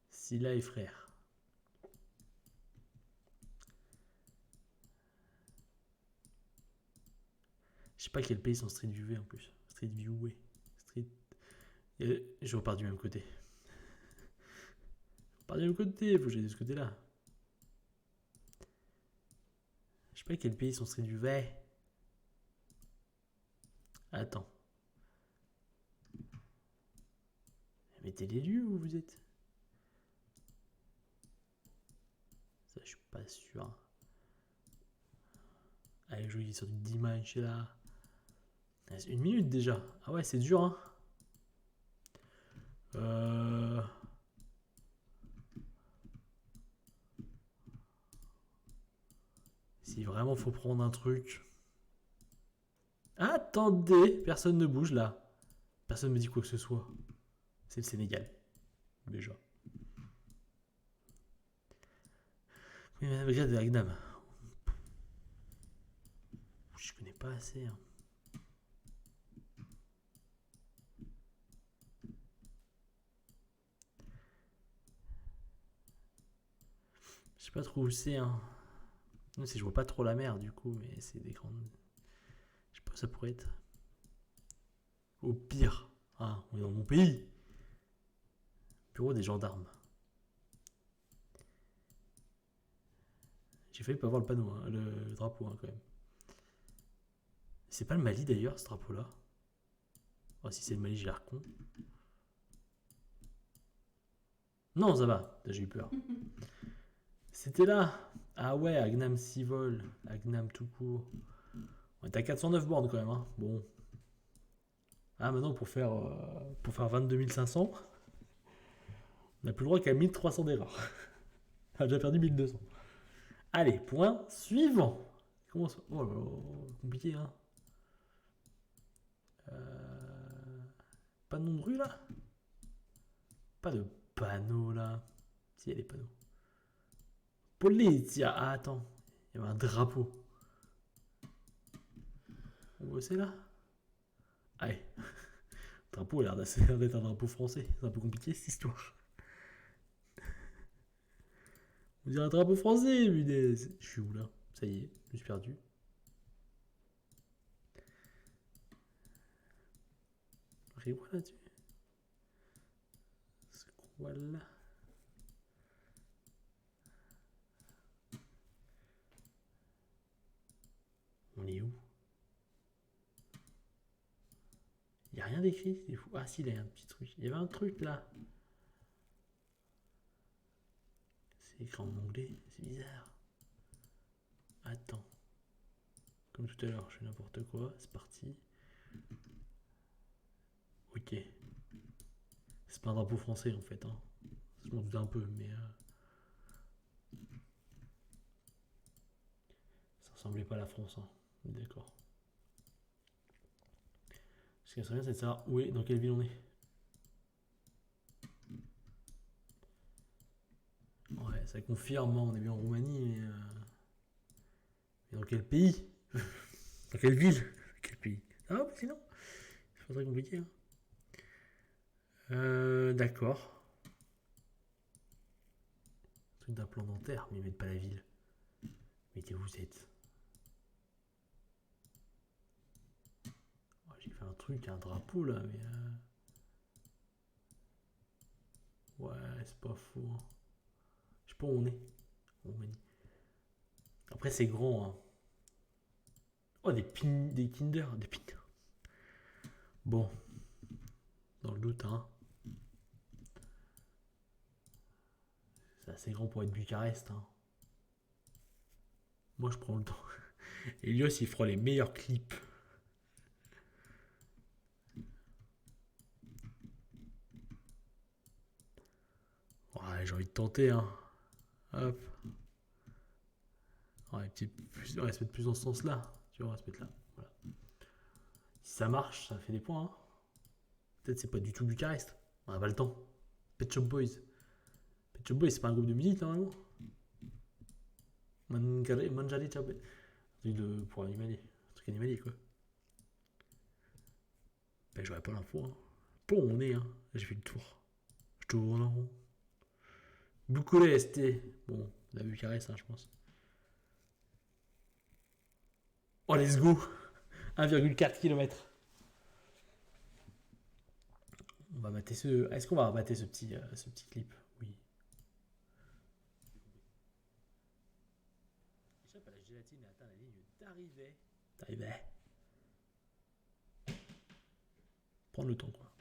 Scylla et frère. Je sais pas quel pays sont Street View en plus. Street View. Je repars du même côté. Je repars du même côté, faut que j'aille de ce côté-là. Je sais pas quel pays sont Street View. Attends. Mettez les lieux où vous êtes. Ça, je suis pas sûr. Allez, jouer sur du dimanche là. C'est 1 minute déjà. Ah ouais, c'est dur, hein. Si vraiment faut prendre un truc. Attendez, personne ne bouge là. Personne ne me dit quoi que ce soit. C'est le Sénégal. Déjà. Oui, mais regarde de Agnam. Je connais pas assez. Hein. Je sais pas trop où c'est. Hein. Non, si je vois pas trop la mer du coup, mais c'est des grandes. Je sais pas où ça pourrait être. Au pire. Ah, on est dans mon pays. Bureau des gendarmes. J'ai failli pas voir le panneau, hein, le drapeau hein, quand même. C'est pas le Mali d'ailleurs, ce drapeau-là. Oh, si c'est le Mali, j'ai l'air con. Non, ça va, j'ai eu peur. C'était là. Ah ouais, Agnam 6 vols. Agnam tout court. On est à 409 bornes quand même. Hein. Bon. Ah, maintenant pour faire 22 500, on n'a plus le droit qu'à 1300 d'erreur. On a déjà perdu 1200. Allez, point suivant. Comment ça... Oh là là, compliqué hein. Pas de nom de rue là. Pas de panneau là. Si, il y a des panneaux. Police. Ah, attends. Il y avait un drapeau. On voit c'est là. Allez. Le drapeau a l'air d'être un drapeau français. C'est un peu compliqué cette histoire. On dirait un drapeau français, punaise. Je suis où là? Ça y est, je me suis perdu. Revois là-dessus. Voilà. On est où? Il n'y a rien d'écrit, c'est fou. Ah si, il y a un petit truc. Il y avait un truc là. C'est écrit en anglais, c'est bizarre. Attends. Comme tout à l'heure, je fais n'importe quoi. C'est parti. Ok. C'est pas un drapeau français en fait. Hein. Je m'en doute un peu, mais... ça ressemblait pas à la France. Hein. D'accord. Ce qui serait bien, c'est de savoir où est, dans quelle ville on est. Ouais, ça confirme, hein, on est bien en Roumanie, mais... mais dans quel pays? Dans quelle ville? Quel pays? Ah, bah sinon, c'est pas très compliqué. Hein. D'accord. Truc d'un plan dentaire, mais ils mettent pas la ville. Mettez où vous êtes. Oh, j'ai fait un truc, un drapeau là, mais. Ouais, c'est pas faux. Hein. Je sais pas où on est. En Roumanie. Après, c'est grand. Hein. Oh, des Kinder. Des Kinder. Bon. Dans le doute, hein. C'est assez grand pour être Bucarest. Hein. Moi, je prends le temps. Elios, il fera les meilleurs clips. Ouais, j'ai envie de tenter. Hein. Hop. Ouais, on va se mettre plus dans ce sens-là. Tu vois, on va se mettre là. Voilà. Si ça marche, ça fait des points. Hein. Peut-être c'est pas du tout Bucarest. On n'a pas le temps. Pet Shop Boys. Pet Shop Boys, c'est pas un groupe de musique normalement. Manjari Chapé. Un truc de, pour animalier. Un truc animalier quoi. Ben j'aurais pas l'info. Hein. Bon, on est, hein. J'ai fait le tour. Je tourne en rond. Bucarest. Bon, la Bucarest, hein, je pense. Oh, let's go. 1,4 km. On va mater ce. Est-ce qu'on va mater ce petit clip? Oui. Échappe à la gélatine et atteint la ligne d'arrivée. D'arrivée. Prendre le temps, quoi.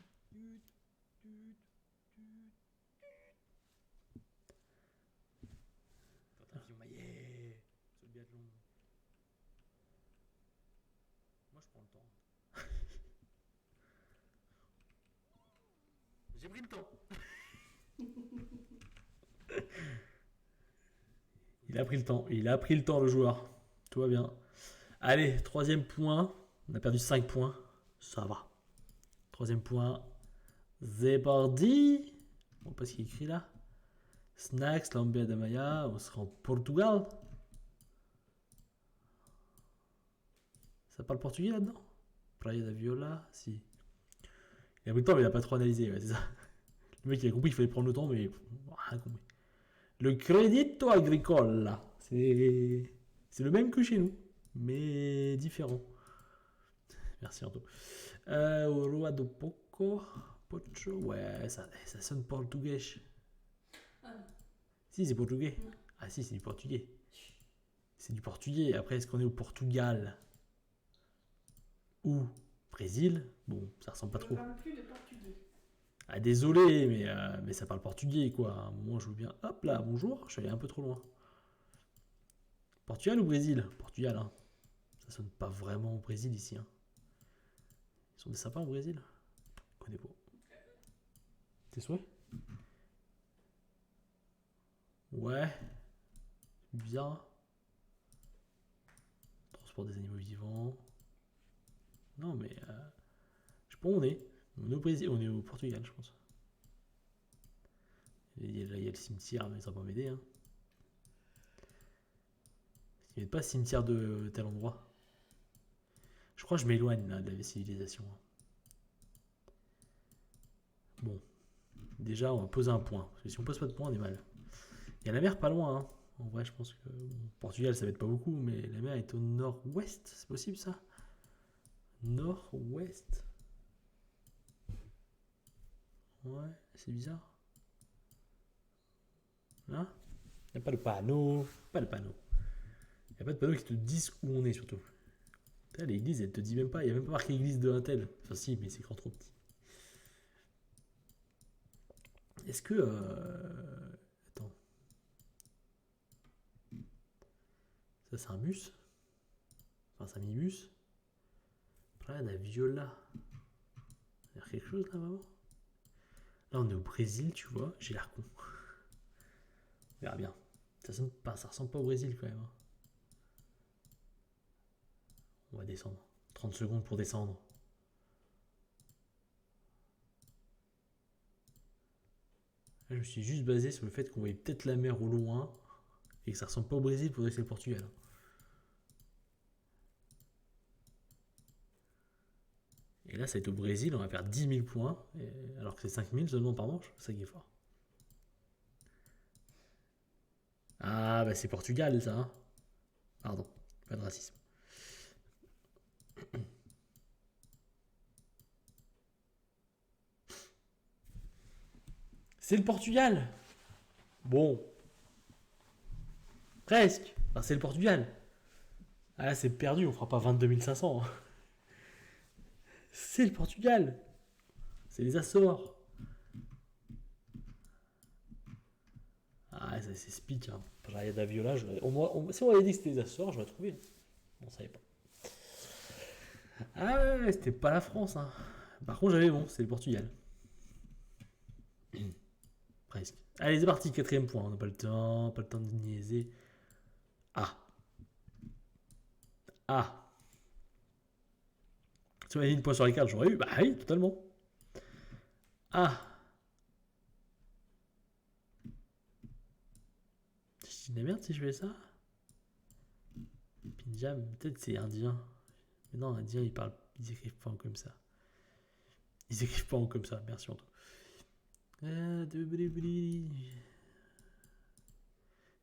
le temps. J'ai pris le temps. Il a pris le temps. Il a pris le temps, le joueur. Tout va bien. Allez, troisième point. On a perdu 5 points. Ça va. Troisième point. C'est parti. On voit pas ce qu'il écrit là. Snacks, Lambert de Maya. On sera en Portugal. Ça parle portugais là-dedans? Praia da Viola. Si. Il a pris le temps, mais il a pas trop analysé. Ouais, c'est ça. Le mec, il a compris qu'il fallait prendre le temps, mais rien compris. Le Crédito Agricole. C'est le même que chez nous, mais différent. Merci Anto. Rua do Poco. Pocho. Ouais, ça sonne portugais. Ah non. Si, c'est portugais. Non. Ah si, c'est du portugais. C'est du portugais. Après, est-ce qu'on est au Portugal ou Brésil? Bon, ça ressemble pas Je trop. ne parle plus de portugais. Ah désolé, mais ça parle portugais quoi. À un moment, je veux bien. Hop là, bonjour. Je suis allé un peu trop loin. Portugal ou Brésil? Portugal, hein. Ça sonne pas vraiment au Brésil ici. Hein. Ils sont des sapins au Brésil? Je connais pas. Tes souhaits? Ouais. Bizarre. Transport des animaux vivants. Non, mais. Je sais pas où on est. On est au Brésil, on est au Portugal, je pense. Il y a le cimetière, mais ça va pas m'aider. Hein. Il n'y a pas cimetière de tel endroit. Je crois que je m'éloigne là, de la civilisation. Bon. Déjà, on va poser un point. Parce que si on pose pas de point, on est mal. Il y a la mer pas loin. Hein. En vrai, je pense que. Bon, Portugal, ça va être pas beaucoup, mais la mer est au nord-ouest. C'est possible ça? Nord-ouest. Ouais, c'est bizarre. Là, il n'y a pas de panneau. Pas de panneau. Il n'y a pas de panneau qui te dise où on est surtout. L'église, elle te dit même pas. Il n'y a même pas marqué église de un tel. Enfin, si, mais c'est écran trop petit. Est-ce que. Attends. Ça, c'est un bus? Enfin, c'est un minibus? Là, la Viola. Il y a quelque chose là, maman? Là, on est au Brésil, tu vois. J'ai l'air con. On verra bien. Ça ressemble pas au Brésil quand même. Hein. On va descendre. 30 secondes pour descendre. Là, je me suis juste basé sur le fait qu'on voyait peut-être la mer au loin et que ça ressemble pas au Brésil, il faudrait que c'est le Portugal. Et là, ça va être au Brésil, on va faire 10 000 points, alors que c'est 5 000 seulement par manche. C'est ça qui est fort. Ah, bah c'est Portugal ça. Hein. Pardon, pas de racisme. C'est le Portugal. Bon. Presque. Enfin, c'est le Portugal. Ah là, c'est perdu, on fera pas 22 500. Hein. C'est le Portugal. C'est les Açores. Ah, c'est speak. Hein. Praia da Viola, si on avait dit que c'était les Açores, j'aurais trouvé. On savait pas. Ah ouais, c'était pas la France. Hein. Par contre, j'avais bon, c'est le Portugal. Presque. Allez, c'est parti, quatrième point. On n'a pas le temps de niaiser. Ah. Ah. Si on avait mis une point sur les cartes, j'aurais eu. Bah oui, totalement. Ah. Je dis de la merde si je fais ça. Pinjam, peut-être c'est indien. Mais non, indien, ils écrivent pas en comme ça. Ils écrivent pas en comme ça, merci Anto.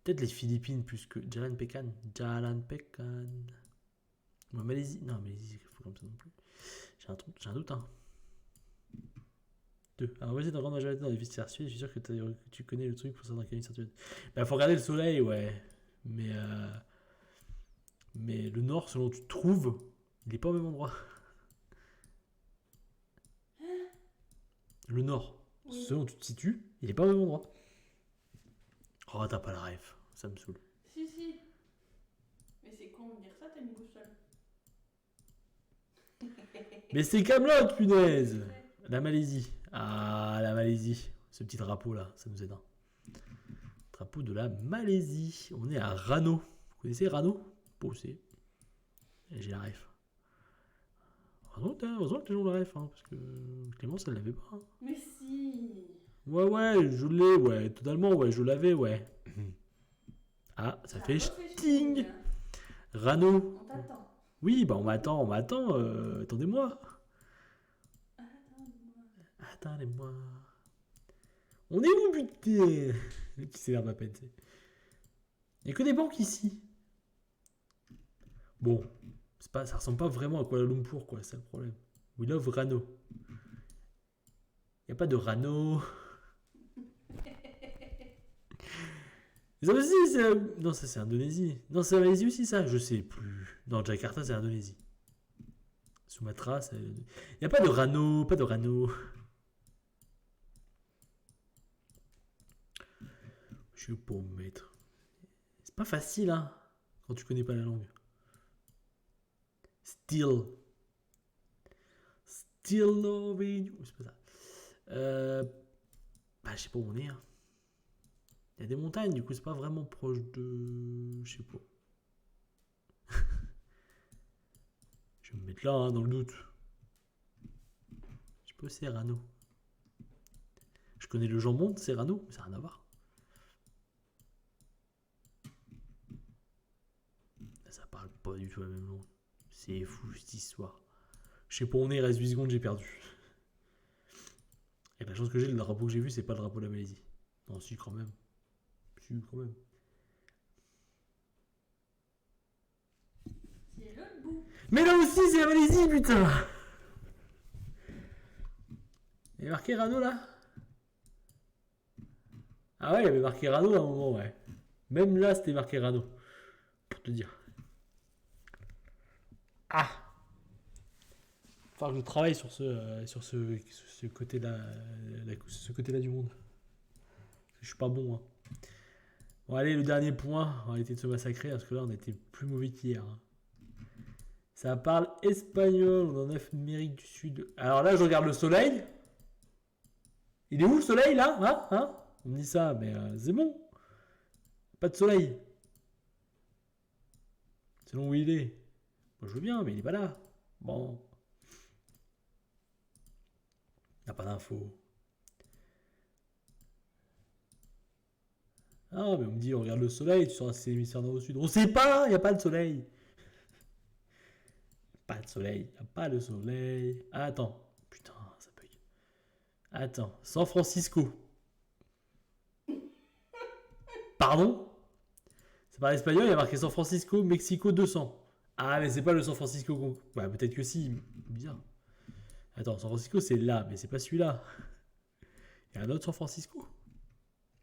Peut-être les Philippines plus que Jalan Pekan. Jalan Pekan. Bon, Malaisie. Non, Malaisie, ils écrivent pas comme ça non plus. J'ai un doute, hein. 2. Alors, vas-y, dans la grande majorité dans les vestiaires suisses, je suis sûr que tu connais le truc pour ça dans quelle certaine. Bah, faut regarder le soleil, ouais. Mais le nord, selon tu trouves, il est pas au même endroit. Le nord, oui. Selon tu te situes, il est pas au même endroit. Oh, t'as pas la ref, ça me saoule. Si. Mais c'est con de dire ça, t'as une boussole. Mais c'est Camelot, punaise. La Malaisie. Ah, la Malaisie. Ce petit drapeau là, ça nous aide. Hein. Drapeau de la Malaisie. On est à Rano. Vous connaissez Rano? Bon, c'est. J'ai la ref. Heureusement que les gens la ref, hein, parce que Clémence, elle l'avait pas. Hein. Mais si. Ouais, je l'ai, ouais, totalement, ouais, je l'avais, ouais. Ah, ça fait sting. Rano. On t'attend. Oui, bah on m'attend, attendez-moi. Attendez-moi. On est où, putain? Le petit s'énerve à peine, tu sais. Il n'y a que des banques ici. Bon, ça ressemble pas vraiment à Kuala Lumpur, quoi, c'est le problème. We love Rano. Il n'y a pas de Rano. Ça aussi, c'est... Non, ça c'est Indonésie. Non, c'est Malaisie aussi, ça. Je sais plus. Non, Jakarta, c'est Indonésie. Sumatra, c'est... Il n'y a pas de Rano, pas de Rano. Je suis pour me mettre. C'est pas facile, hein, quand tu connais pas la langue. Still loving you. C'est pas ça. Bah, je sais pas où on est. Hein. Il y a des montagnes, du coup, c'est pas vraiment proche de. Je sais pas. Je vais me mettre là, hein, dans le doute. Je sais pas, Serrano. Je connais le jambon de Serrano, mais ça n'a rien à voir. Là, ça parle pas du tout la même langue. C'est fou cette histoire. Je sais pas où on est, il reste 8 secondes, j'ai perdu. Et la chance que j'ai, le drapeau que j'ai vu, c'est pas le drapeau de la Malaisie. Non, si, quand même. Si, quand même. C'est l'autre bout. Mais là aussi, c'est la Malaisie, putain! Il y a marqué Rano là? Ah ouais, il y avait marqué Rano à un moment, ouais. Même là, c'était marqué Rano. Pour te dire. Ah! Faut que je travaille sur ce côté-là, ce côté-là du monde. Je suis pas bon. Hein. Bon, allez, le dernier point. On va arrêter de se massacrer parce que là, on était plus mauvais qu'hier. Hein. Ça parle espagnol. On est en Amérique du Sud. Alors là, je regarde le soleil. Il est où le soleil là? Hein? On me dit ça, mais c'est bon. Pas de soleil. Selon où il est. Moi, je veux bien, mais il est pas là. Bon. Il n'y a pas d'infos. Ah, mais on me dit, on regarde le soleil, tu sauras si c'est l'hémisphère nord ou sud. On sait pas, il n'y a pas de soleil. Pas de soleil, il n'y a pas de soleil. Ah, attends, putain, ça bug. Attends, San Francisco. Pardon? Ça parle espagnol, il y a marqué San Francisco, Mexico 200. Ah, mais c'est pas le San Francisco. Bah, peut-être que si, bizarre. Attends, San Francisco, c'est là, mais c'est pas celui-là. Il y a un autre San Francisco.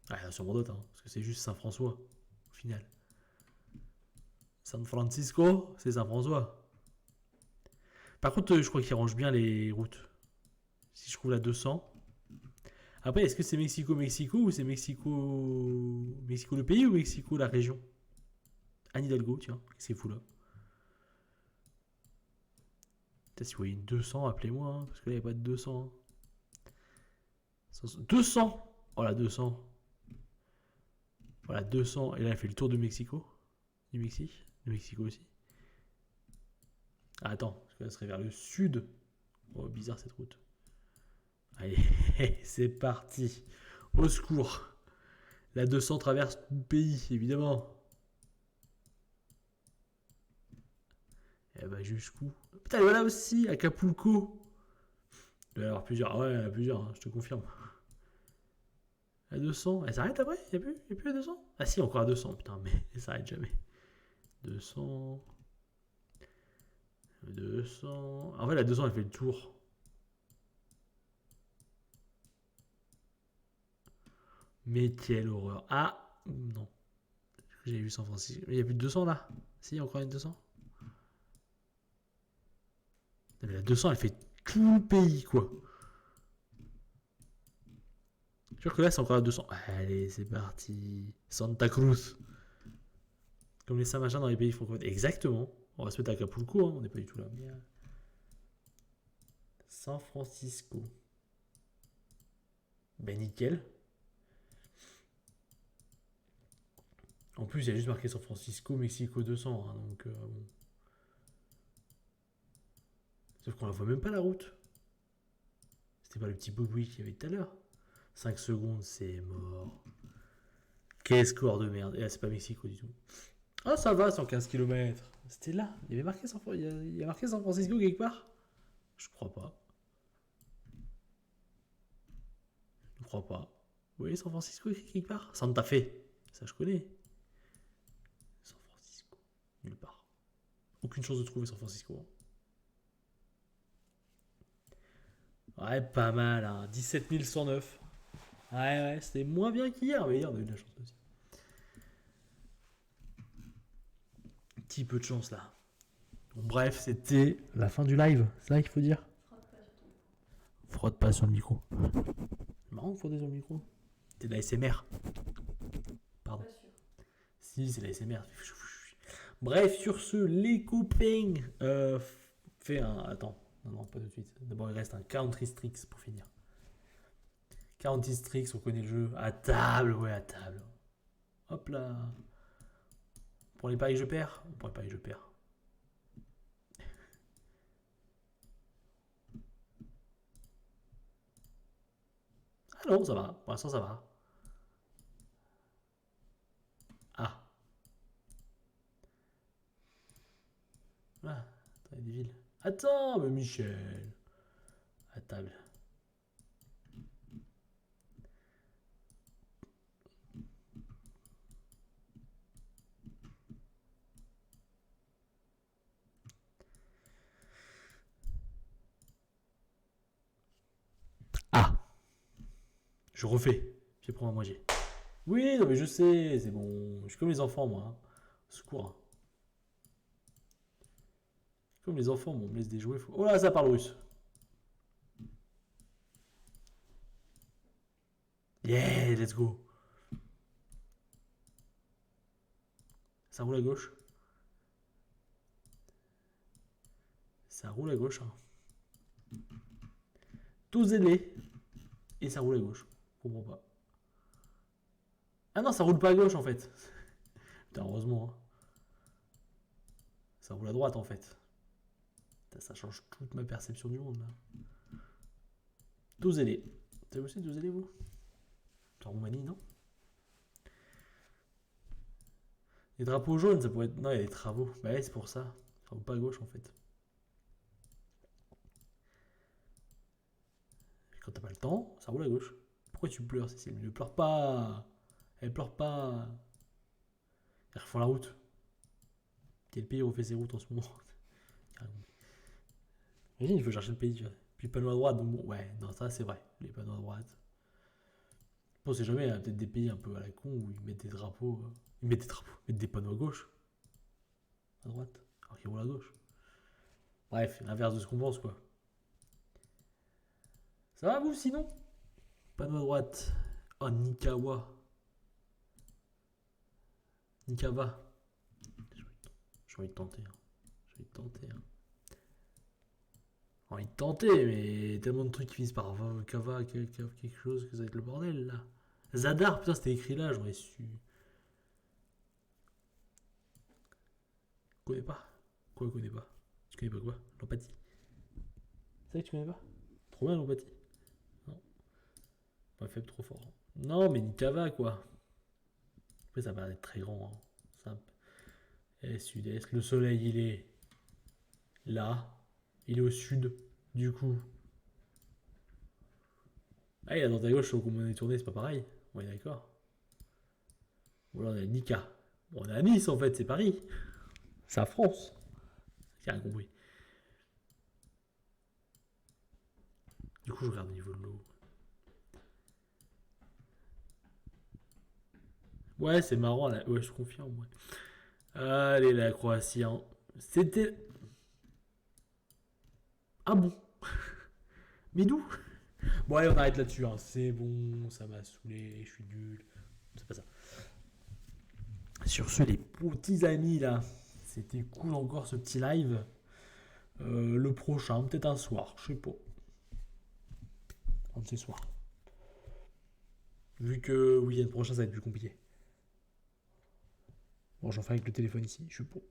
Ah, il y en a sûrement d'autres, hein, parce que c'est juste Saint-François, au final. San Francisco, c'est Saint-François. Par contre, je crois qu'ils rangent bien les routes. Si je trouve la 200. Après, est-ce que c'est Mexico ou c'est Mexico le pays ou Mexico la région? Anne Hidalgo, tiens, qu'est-ce qu'il fout là? Peut-être si vous voyez une 200, appelez-moi, hein, parce que là, il n'y a pas de 200. Hein. 200! Oh la 200. Voilà, 200. Et là, elle fait le tour de Mexico. Du Mexique. Du Mexico aussi. Ah, attends, parce que là, serait vers le sud. Oh, bizarre cette route. Allez, c'est parti. Au secours. La 200 traverse tout le pays, évidemment. Et bah, jusqu'où? Putain, voilà aussi, Acapulco. Il doit y en avoir plusieurs. Ah ouais, il y en a plusieurs, hein, je te confirme. À 200. Elle s'arrête après? Il n'y a plus à 200? Ah si, encore à 200. Putain, mais elle s'arrête jamais. 200. 200. En fait, la 200, elle fait le tour. Mais quelle horreur. Ah, non. J'ai vu San Francisco. Il n'y a plus de 200 là? Si, il y a encore une 200. Mais la 200, elle fait tout le pays, quoi. Je suis sûr que là, c'est encore à 200. Allez, c'est parti. Santa Cruz. Comme les Saint-Machin dans les pays francophones. Exactement. On va se mettre à Acapulco, hein. On n'est pas du tout là. Mais... San Francisco. Ben nickel. En plus, il y a juste marqué San Francisco, Mexico 200. Hein, donc, bon. Sauf qu'on la voit même pas la route. C'était pas le petit boui qu'il y avait tout à l'heure. 5 secondes, c'est mort. Quel score de merde. Et là, c'est pas Mexico du tout. Ah, ça va, 115 km. C'était là. Il y avait marqué il y a marqué San Francisco quelque part. Je crois pas. Je crois pas. Vous voyez San Francisco écrit quelque part? Santa Fe. Ça, je connais. San Francisco. Nulle part. Aucune chance de trouver San Francisco. Ouais, pas mal. Hein. 17 109. Ouais, c'était moins bien qu'hier. Mais hier, on a eu de la chance aussi. Un petit peu de chance là. Bon, bref, c'était la fin du live. C'est ça qu'il faut dire. Frotte pas sur le micro. C'est marrant de frotter sur le micro. C'est de la SMR. Pardon. Si, c'est de la SMR. Bref, sur ce, les copains. Fait un. Attends. Non, pas tout de suite. D'abord, il reste un Country Strix pour finir. Country Strix, on connaît le jeu. À table, ouais, à table. Hop là. Pour les paris que je perds. Pour les paris que je perds. Ah non, ça va. Pour l'instant, ça va. Ah. Ah, attends, il y a des villes. Attends, mais Michel. À table. Ah. Je refais. J'ai pris à manger. Oui, non mais je sais, c'est bon. Je suis comme les enfants, moi. Hein. Au secours. Hein. Comme les enfants, on me laisse des jouets. Oh là, ça parle russe. Yeah, let's go. Ça roule à gauche. Ça roule à gauche. Hein. Tous ailés. Et ça roule à gauche. Je comprends pas. Ah non, ça roule pas à gauche en fait. Putain, heureusement. Hein. Ça roule à droite en fait. Putain, ça change toute ma perception du monde là. Tous ailés. T'as aussi tous ailés vous? En Roumanie, non? Les drapeaux jaunes, ça pourrait être. Non, il y a des travaux. Bah ouais, c'est pour ça. Ça roule pas à gauche en fait. Quand t'as pas le temps, ça roule à gauche. Pourquoi tu pleures, Cécile? Ne pleure pas. Elle pleure pas. Ils refont la route. Quel pays refait ses routes en ce moment? Imagine, il faut chercher le pays, tu vois. Puis panneau à droite, donc bon, ouais, non, ça c'est vrai. Les panneaux à droite. On sait jamais, il y a peut-être des pays un peu à la con où ils mettent des drapeaux. Ils mettent des panneaux à gauche. À droite. Alors qu'ils roulent à gauche. Bref, l'inverse de ce qu'on pense, quoi. Ça va vous sinon? Panneau à droite. Oh, Nikawa. Nikava. J'ai envie de tenter. Hein. J'ai envie de tenter. Hein. J'ai envie de tenter, mais tellement de trucs qui finissent par Kava, quelque chose, que ça va être le bordel là. Zadar, putain, c'était écrit là, j'aurais su. Tu connais pas? Quoi, tu connais pas? Tu connais pas quoi? L'empathie. C'est vrai que tu connais pas? Trop bien l'empathie. Non. Pas faible, trop fort. Non, mais Nikava quoi. Après, ça va être très grand. Hein. Simple. Est, sud-est. Le soleil, il est là. Il est au sud. Du coup. Ah, il est à droite à gauche, comme on est tourné, c'est pas pareil. On est d'accord. Ou alors on a Nika. Bon, on est à Nice en fait, c'est Paris. C'est la France. J'ai rien compris. Du coup, je regarde au niveau de l'eau. Ouais, c'est marrant. Là. Ouais, je confirme. Ouais. Allez, la Croatie. Hein. C'était. Ah bon? Mais d'où? Bon, allez, on arrête là-dessus. Hein. C'est bon, ça m'a saoulé. Je suis nul. C'est pas ça. Sur ce, les petits amis là, c'était cool encore ce petit live. Le prochain, peut-être un soir, je sais pas. un de ces soirs. Vu que le week-end prochain, ça va être plus compliqué. Bon, j'en fais avec le téléphone ici, je suis pour.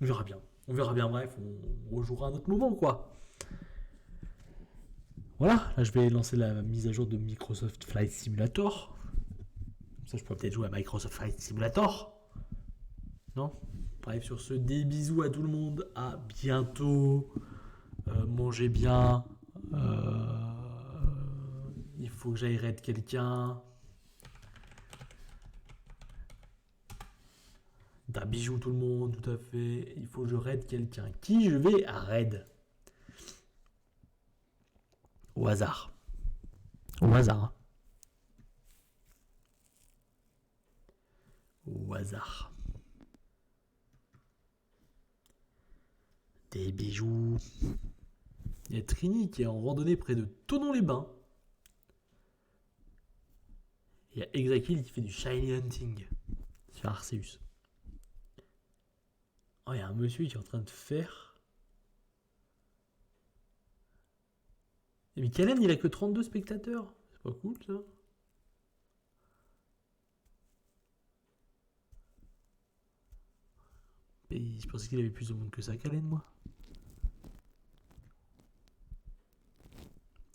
On verra bien. On verra bien, bref, on rejouera à un autre moment, quoi. Voilà, là je vais lancer la mise à jour de Microsoft Flight Simulator. Comme ça, je pourrais peut-être jouer à Microsoft Flight Simulator. Non? Bref, sur ce, des bisous à tout le monde. À bientôt. Mangez bien. Il faut que j'aille raid quelqu'un. D'un bijou tout le monde, tout à fait. Il faut que je raid quelqu'un. Qui je vais à raid? Au hasard. Au hasard. Au hasard. Des bijoux. Il y a Trini qui est en randonnée près de Thonon-les-Bains. Il y a Exakil qui fait du shiny hunting sur Arceus. Oh, il y a un monsieur qui est en train de faire. Mais Kalen, il a que 32 spectateurs. C'est pas cool ça. Mais je pensais qu'il avait plus de monde que ça, Kalen, moi.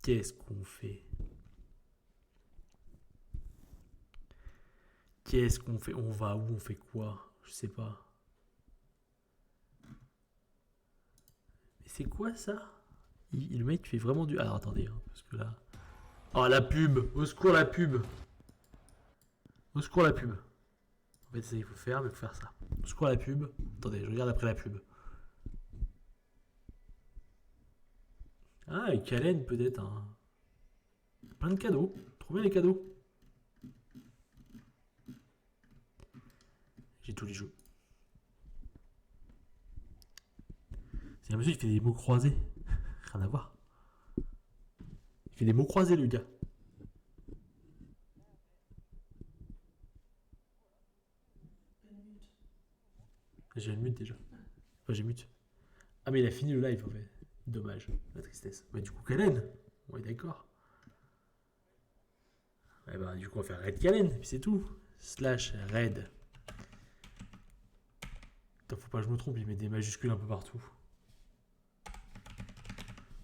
Qu'est-ce qu'on fait? Qu'est-ce qu'on fait? On va où? On fait quoi? Je sais pas. Mais c'est quoi ça? Le mec fait vraiment du... Alors attendez, hein, parce que là... Oh la pub! Au secours la pub! Au secours la pub! En fait ça il faut faire, mais il faut faire ça. Au secours la pub. Attendez, je regarde après la pub. Ah, et Kalen peut-être un... Plein de cadeaux. Trop bien les cadeaux. J'ai tous les jeux. C'est un monsieur qui fait des mots croisés. Rien à voir. Il fait des mots croisés le gars. J'ai une mute déjà. Enfin j'ai mute. Ah mais il a fini le live en fait. Dommage, la tristesse. Bah du coup Kalen. Ouais d'accord. Eh ben du coup on va faire Red Kalen, et puis c'est tout. Slash Red. Putain, faut pas que je me trompe, il met des majuscules un peu partout.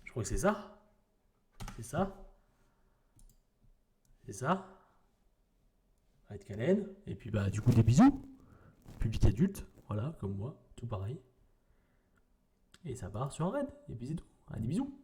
Je crois que c'est ça. C'est ça. C'est ça. Red Kalen. Et puis bah du coup des bisous. Public adulte, voilà, comme moi, tout pareil. Et ça part sur un raid. Et puis c'est tout. Allez, des bisous.